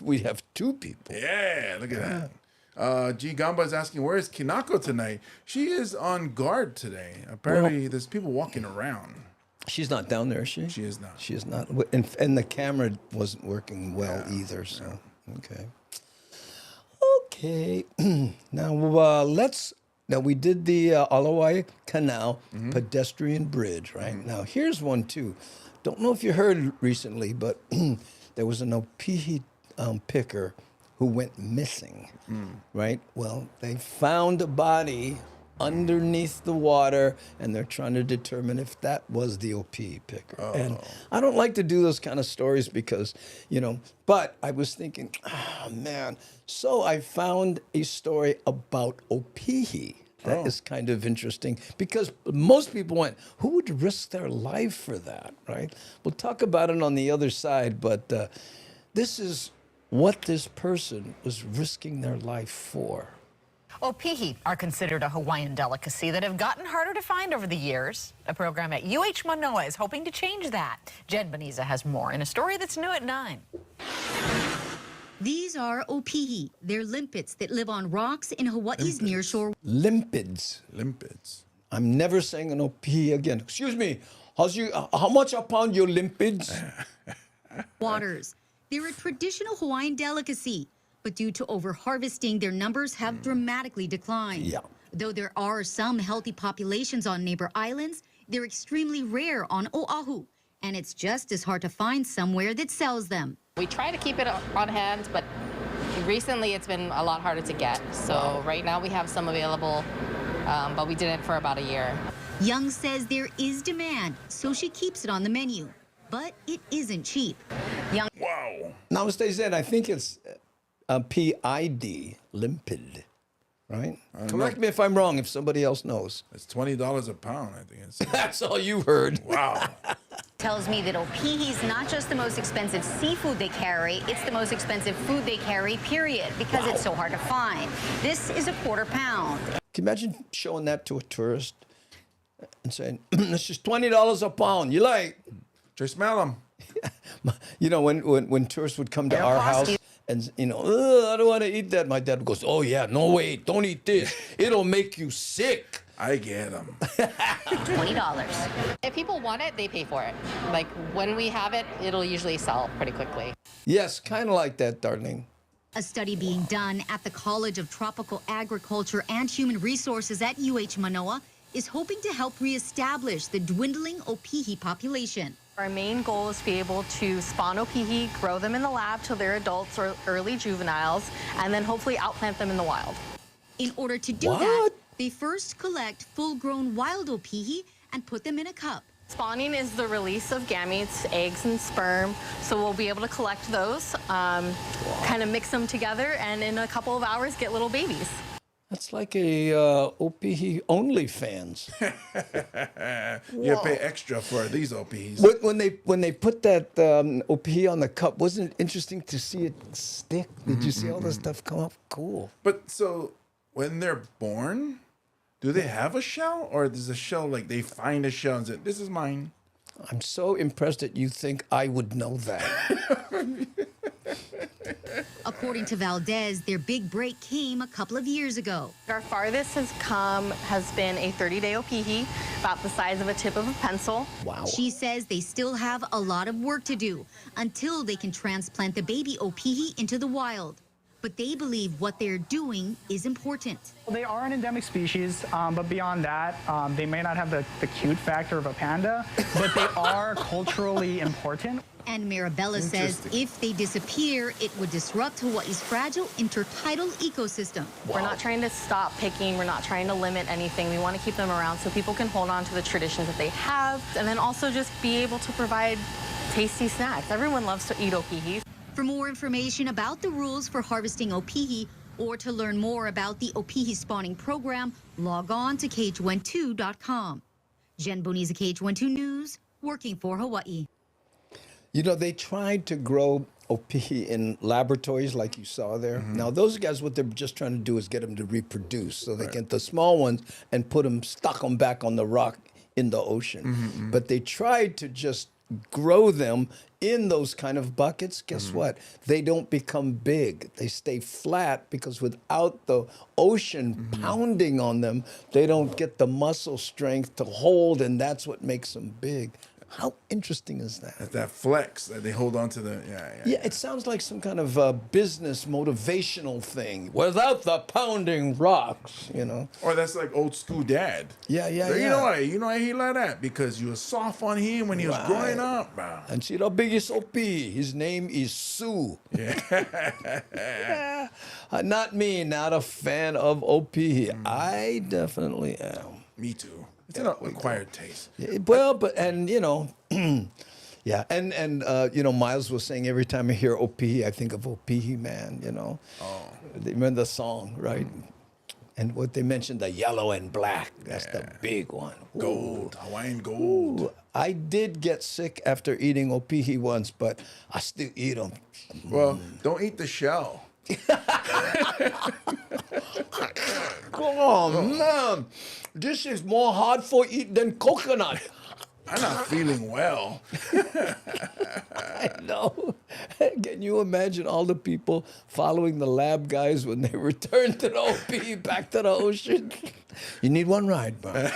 We have two people.
Yeah, look at that. G. Gamba is asking, where is Kinako tonight? She is on guard today. Apparently, there's people walking around.
She's not down there, is she?
She is not.
She is not. And the camera wasn't working well either, so, okay. Okay, now now we did the Alawai Canal pedestrian bridge, right? Now here's one too. Don't know if you heard recently, but there was an Opihi picker who went missing, right? Well, they found a body underneath the water, and they're trying to determine if that was the Opihi picker. And I don't like to do those kind of stories because, you know, but I was thinking, oh, man. So I found a story about Opihi. That is kind of interesting because most people went, who would risk their life for that, right? We'll talk about it on the other side, but this is what this person was risking their life for.
Opihi are considered a Hawaiian delicacy that have gotten harder to find over the years. A program at UH Manoa is hoping to change that. Jen Beniza has more in a story that's new at 9.
These are Opihi. They're limpets that live on rocks in Hawaii's nearshore.
Limpids.
Limpids.
I'm never saying an Opihi again. Excuse me. How much a pound your limpids?
Waters. They're a traditional Hawaiian delicacy. But due to over-harvesting, their numbers have dramatically declined.
Yeah.
Though there are some healthy populations on neighbor islands, they're extremely rare on Oahu, and it's just as hard to find somewhere that sells them.
We try to keep it on hand, but recently it's been a lot harder to get. So right now we have some available, but we didn't for about a year.
Young says there is demand, so she keeps it on the menu. But it isn't cheap.
Wow.
Now, as they said, I think it's PID, limpid, right? Correct me if I'm wrong, if somebody else knows.
It's $20 a pound, I think.
That's all you heard.
Wow.
Tells me that Opihi's not just the most expensive seafood they carry, it's the most expensive food they carry, period, because it's so hard to find. This is a quarter pound.
Can you imagine showing that to a tourist and saying, it's just $20 a pound. You like?
Just smell them.
You know, when tourists would come to our house and I don't want to eat that. My dad goes, oh yeah, no way, don't eat this. It'll make you sick.
I get them.
$20.
If people want it, they pay for it. Like when we have it, it'll usually sell pretty quickly.
Yes, kind of like that, darling.
A study being done at the College of Tropical Agriculture and Human Resources at UH Manoa is hoping to help reestablish the dwindling Opihi population.
Our main goal is to be able to spawn Opihi, grow them in the lab till they're adults or early juveniles, and then hopefully outplant them in the wild.
In order to do that, they first collect full-grown wild Opihi and put them in a cup.
Spawning is the release of gametes, eggs, and sperm. So we'll be able to collect those, kind of mix them together, and in a couple of hours get little babies.
That's like a Opihi OnlyFans.
You pay extra for these Opihis.
When they put that Opihi on the cup, wasn't it interesting to see it stick? Did you see all this stuff come up? Cool.
But so when they're born, do they have a shell, or is a shell like they find a shell and say, "This is mine"?
I'm so impressed that you think I would know that.
According to Valdez, their big break came a couple of years ago.
Our farthest has been a 30-day Opihi, about the size of a tip of a pencil.
Wow.
She says they still have a lot of work to do until they can transplant the baby Opihi into the wild. But they believe what they're doing is important.
Well, they are an endemic species, but beyond that, they may not have the cute factor of a panda, but they are culturally important.
And Marabella says if they disappear, it would disrupt Hawaii's fragile intertidal ecosystem.
We're not trying to stop picking. We're not trying to limit anything. We want to keep them around so people can hold on to the traditions that they have, and then also just be able to provide tasty snacks. Everyone loves to eat Opihi.
For more information about the rules for harvesting Opihi or to learn more about the Opihi spawning program, log on to KH12.com. Jen Boniza, KH12 News, working for Hawaii.
You know, they tried to grow Opihi in laboratories like you saw there. Now, those guys, what they're just trying to do is get them to reproduce. So they get the small ones and stuck them back on the rock in the ocean. But they tried to just grow them in those kind of buckets. Guess what? They don't become big. They stay flat because without the ocean pounding on them, they don't get the muscle strength to hold, and that's what makes them big. How interesting is that?
That flex that they hold on to the
Yeah, it sounds like some kind of business motivational thing. Without the pounding rocks, you know.
Or that's like old school dad.
Yeah.
You know why he like that? Because you were soft on him when he was growing up, bro.
And see the biggest OP. His name is Sue.
Yeah.
Not me, not a fan of OP. I definitely am.
Me too. It's an acquired taste.
Yeah, well, yeah, and Miles was saying every time I hear Opihi, I think of Opihi, man. You know, they remember the song, right? And what they mentioned, the yellow and black. That's the big one.
Gold, Hawaiian gold.
Ooh, I did get sick after eating Opihi once, but I still eat them.
Well, don't eat the shell.
Oh man, this is more hard for eat than coconut.
I'm not feeling well.
I know. Can you imagine all the people following the lab guys when they return to the OP back to the ocean? You need one ride, bro.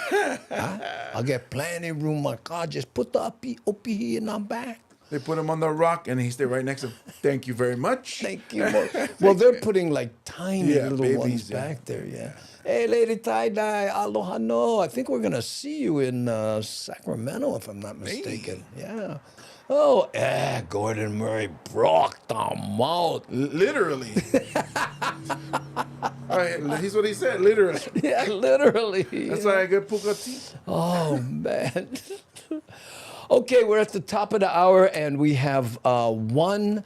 Huh? I'll get plenty of room in my car. Just put the OP in our back.
They put him on the rock, and he stayed right next to him. Thank you very much.
Thank you. Well, they're putting like tiny little
babies,
ones back there, Hey, Lady Tie-Dye, aloha no. I think we're going to see you in Sacramento, if I'm not mistaken. Hey. Yeah. Oh, Gordon Murray broke the mouth.
Literally. All right, here's what he said, literally.
Yeah, literally.
That's why I get Pukati.
Oh, man. Okay, we're at the top of the hour, and we have one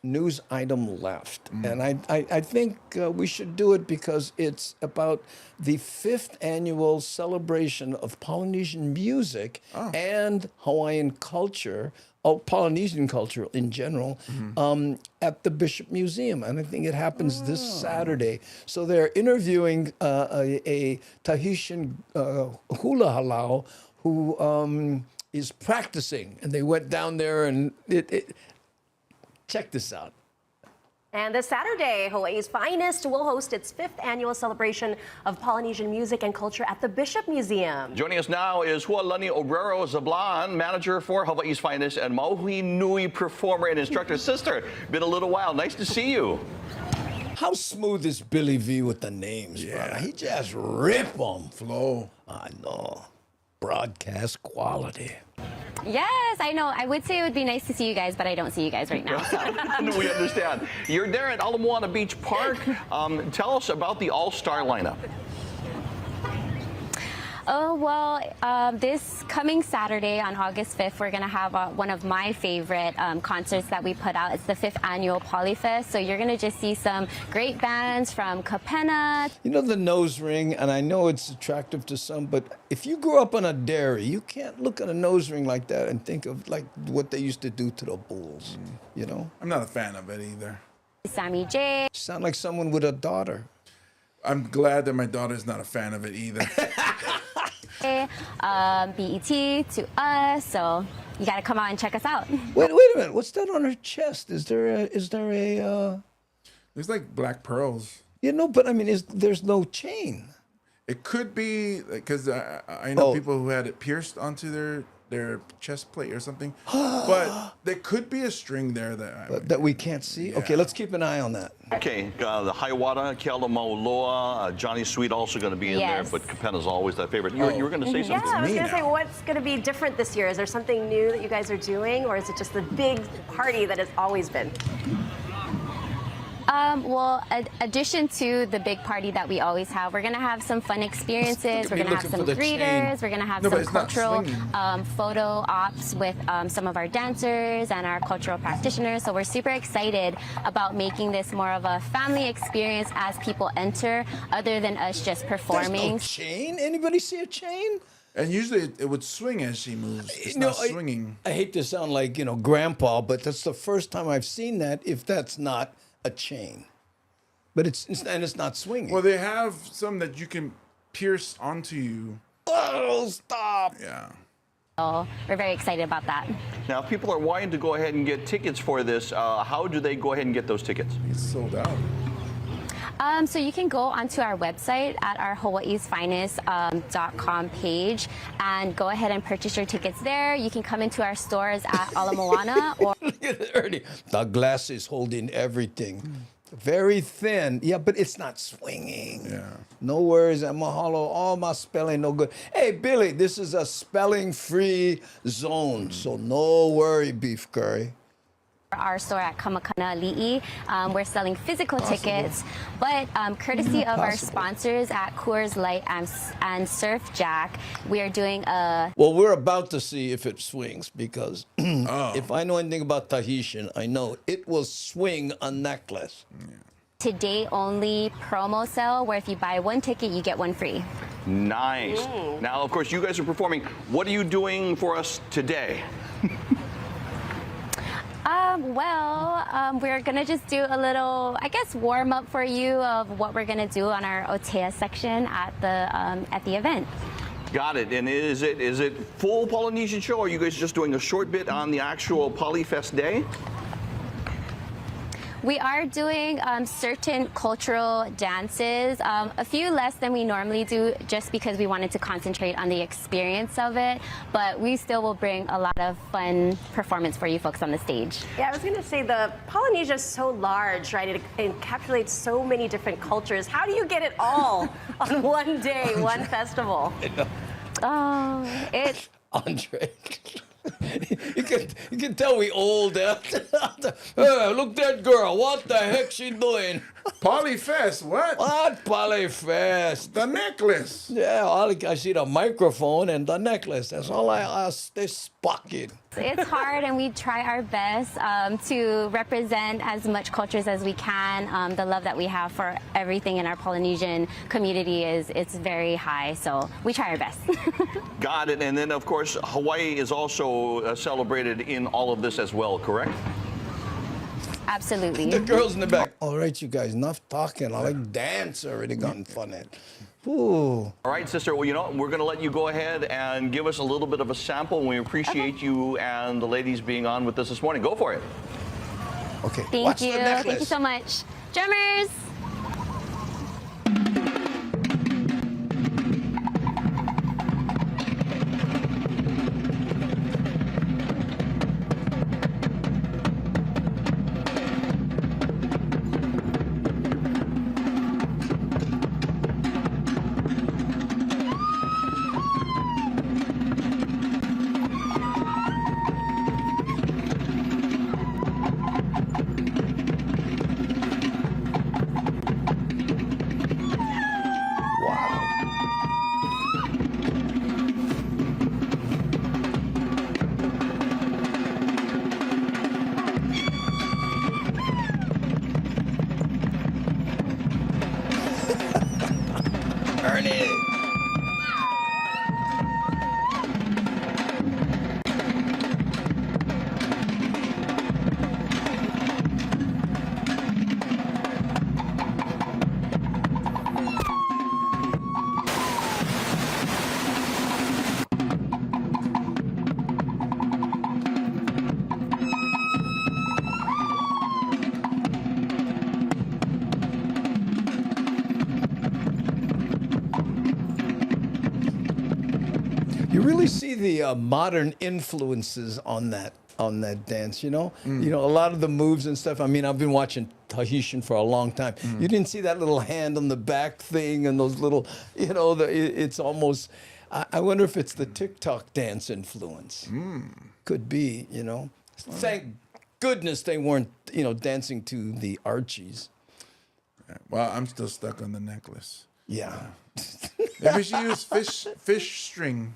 news item left. And I think we should do it because it's about the 5th annual celebration of Polynesian music and Hawaiian culture, Polynesian culture in general, at the Bishop Museum. And I think it happens this Saturday. So they're interviewing a Tahitian hula halau who is practicing. And they went down there, and Check this out.
And this Saturday, Hawaii's Finest will host its 5th annual celebration of Polynesian music and culture at the Bishop Museum.
Joining us now is Hualani Obrero Zablan, manager for Hawaii's Finest and Mauhui Nui performer and instructor. Sister, been a little while. Nice to see you.
How smooth is Billy V with the names, brother? He just rip them.
Flow.
I know. Broadcast quality.
Yes, I know. I would say it would be nice to see you guys, but I don't see you guys right now. So.
We understand. You're there at Ala Moana Beach Park. Tell us about the all-star lineup.
Oh, well, this coming Saturday on August 5th, we're going to have one of my favorite concerts that we put out. It's the 5th annual Polyfest. So you're going to just see some great bands from Kapena.
You know the nose ring, and I know it's attractive to some, but if you grew up on a dairy, you can't look at a nose ring like that and think of like what they used to do to the bulls, you know?
I'm not a fan of it either.
Sammy J.
Sound like someone with a daughter.
I'm glad that my daughter's not a fan of it either.
BET to us, so you got to come out and check us out.
Wait a minute. What's that on her chest? Is there a?
There's like black pearls.
You know, but I mean, there's no chain.
It could be because I know people who had it pierced onto their chest plate or something, but there could be a string there that
we can't see.
Yeah.
Okay, let's keep an eye on that.
Okay, the Haiwata, Keala Mauloa, Johnny Sweet also going to be in there, but Kapena's always that favorite. You were going to say something
Yeah, I was
to me
going to say,
now.
what's going to be different this year? Is there something new that you guys are doing, or is it just the big party that it's always been?
Well, addition to the big party that we always have, we're going to have some fun experiences. We're going to have some greeters. We're going to have some cultural photo ops with some of our dancers and our cultural practitioners. So we're super excited about making this more of a family experience as people enter, other than us just performing.
There's no chain? Anybody see a chain?
And usually it would swing as she moves. It's not swinging.
I hate to sound like, grandpa, but that's the first time I've seen that, if that's not a chain. But it's not swinging.
Well, they have some that you can pierce onto you.
Oh, stop.
Yeah.
So we're very excited about that.
Now, if people are wanting to go ahead and get tickets for this, how do they go ahead and get those tickets?
It's sold out.
So you can go onto our website at our hawaiisfinest.com page and go ahead and purchase your tickets there. You can come into our stores at Ala Moana or
Look at Ernie. The glass is holding everything. Very thin. Yeah, but it's not swinging.
Yeah.
No worries. And mahalo. All my spelling no good. Hey, Billy, this is a spelling-free zone, so no worry, beef curry.
our store at Kamakana Li'i. We're selling physical tickets, but courtesy of our sponsors at Coors Light and Surf Jack, we are doing a...
Well, we're about to see if it swings because if I know anything about Tahitian, I know it will swing a necklace.
Today only promo sale where if you buy one ticket, you get one free.
Nice. Now, of course, you guys are performing. What are you doing for us today?
We're gonna just do a little, I guess, warm up for you of what we're gonna do on our Otea section at the event.
Got it. And is it full Polynesian show, or are you guys just doing a short bit on the actual Polyfest day?
We are doing certain cultural dances, a few less than we normally do just because we wanted to concentrate on the experience of it, but we still will bring a lot of fun performance for you folks on the stage.
Yeah, I was going to say the Polynesia is so large, right? It encapsulates so many different cultures. How do you get it all on one day, one festival?
It's...
Andre. You can tell we old. Hey, look that girl. What the heck she doing?
Polyfest, what?
What Polyfest?
The necklace.
Yeah, I see the microphone and the necklace. That's all I this bucket.
It's hard, and we try our best to represent as much cultures as we can. The love that we have for everything in our Polynesian community it's very high, so we try our best.
Got it. And then, of course, Hawaii is also celebrated in all of this as well, correct?
Absolutely.
The girls in the back. All right, you guys, enough talking. I like dance already gotten funny. Ooh.
All right, sister. Well, you know, we're going to let you go ahead and give us a little bit of a sample. We appreciate you and the ladies being on with us this morning. Go for it.
Okay.
Thank
Watch
you.
the necklace.
Thank you so much. Drummers.
Ernie. You really see the modern influences on that dance, you know? You know, a lot of the moves and stuff. I mean, I've been watching Tahitian for a long time. You didn't see that little hand on the back thing and those little, you know, it's almost, I wonder if it's the TikTok dance influence. Could be, you know. Thank goodness they weren't, you know, dancing to the Archies.
Well, I'm still stuck on the necklace.
Yeah.
Maybe she used fish string,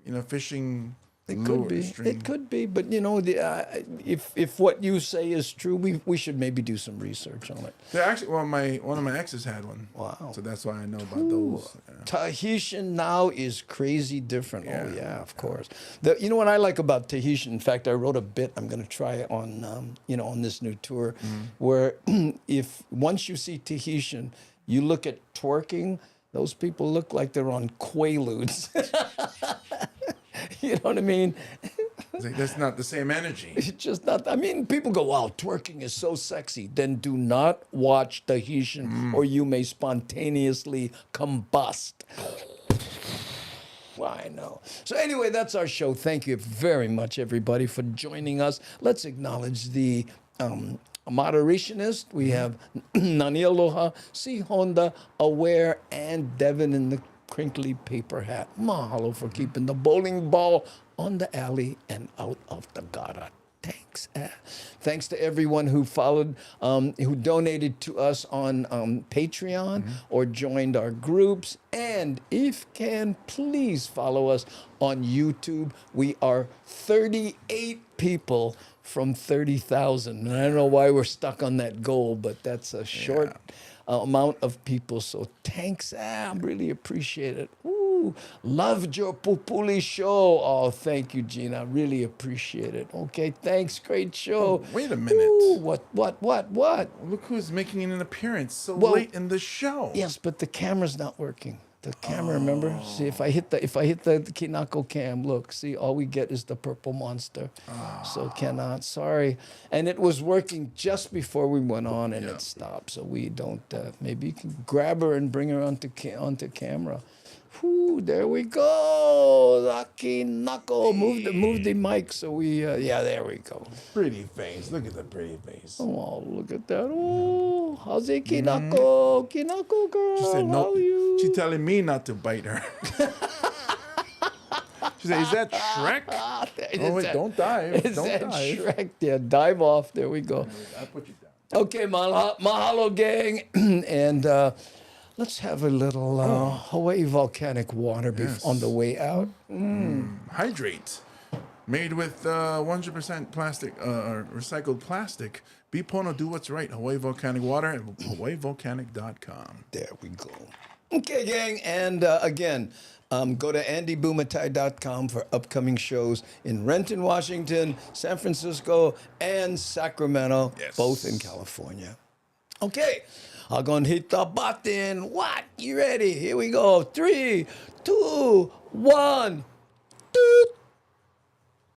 you know, fishing.
It could be. It could be, but you know, if what you say is true, we should maybe do some research on it.
Yeah, actually, well, one of my exes had one.
Wow.
So that's why I know about those. Yeah.
Tahitian now is crazy different. Yeah. Oh yeah, of course. You know what I like about Tahitian? In fact, I wrote a bit. I'm going to try it on you know, on this new tour, where if once you see Tahitian, you look at twerking. Those people look like they're on Quaaludes. You know what I mean?
That's not the same energy.
It's just not. I mean, people go, wow, twerking is so sexy. Then do not watch Tahitian or you may spontaneously combust. I know. So anyway, that's our show. Thank you very much, everybody, for joining us. Let's acknowledge the moderationist. We have Nani Aloha, C. Honda, Aware, and Devin in the crinkly paper hat. Mahalo for keeping the bowling ball on the alley and out of the gutter. Thanks. Thanks to everyone who followed, who donated to us on Patreon or joined our groups. And if can, please follow us on YouTube. We are 38 people from 30,000. And I don't know why we're stuck on that goal, but that's a short amount of people. So thanks, I really appreciate it. Ooh, loved your Pupuli show. Oh, thank you, Gina. Really appreciate it. Okay, thanks. Great show.
Oh, wait a minute.
Ooh, what?
Look who's making an appearance so late in the show.
Yes, but the camera's not working. The camera, remember? See, if I hit the Kinako cam, look, see, all we get is the purple monster. So cannot, sorry. And it was working just before we went on and it stopped. So we don't, maybe you can grab her and bring her onto camera. Whew, there we go. Kinako, move the mic so we, yeah, there we go.
Pretty face, look at the pretty face.
Oh, look at that. Oh, how's it, Kinako? Kinako girl,
She said no.
how are you?
She's telling me not to bite her. She said, is that Shrek? Oh, wait, don't dive.
Is
Don't
that
dive.
Shrek? Yeah, dive off. There we go.
I'll put you down.
Okay, mahalo gang. And let's have a little Hawaii volcanic water on the way out.
Hydrate. Made with 100% plastic, recycled plastic. Be Pono, do what's right. Hawaii Volcanic Water at hawaiivolcanic.com.
There we go. Okay, gang. And again, go to andybumatai.com for upcoming shows in Renton, Washington, San Francisco, and Sacramento, both in California. Okay, I'm going to hit the button. What? You ready? Here we go. 3, 2, 1.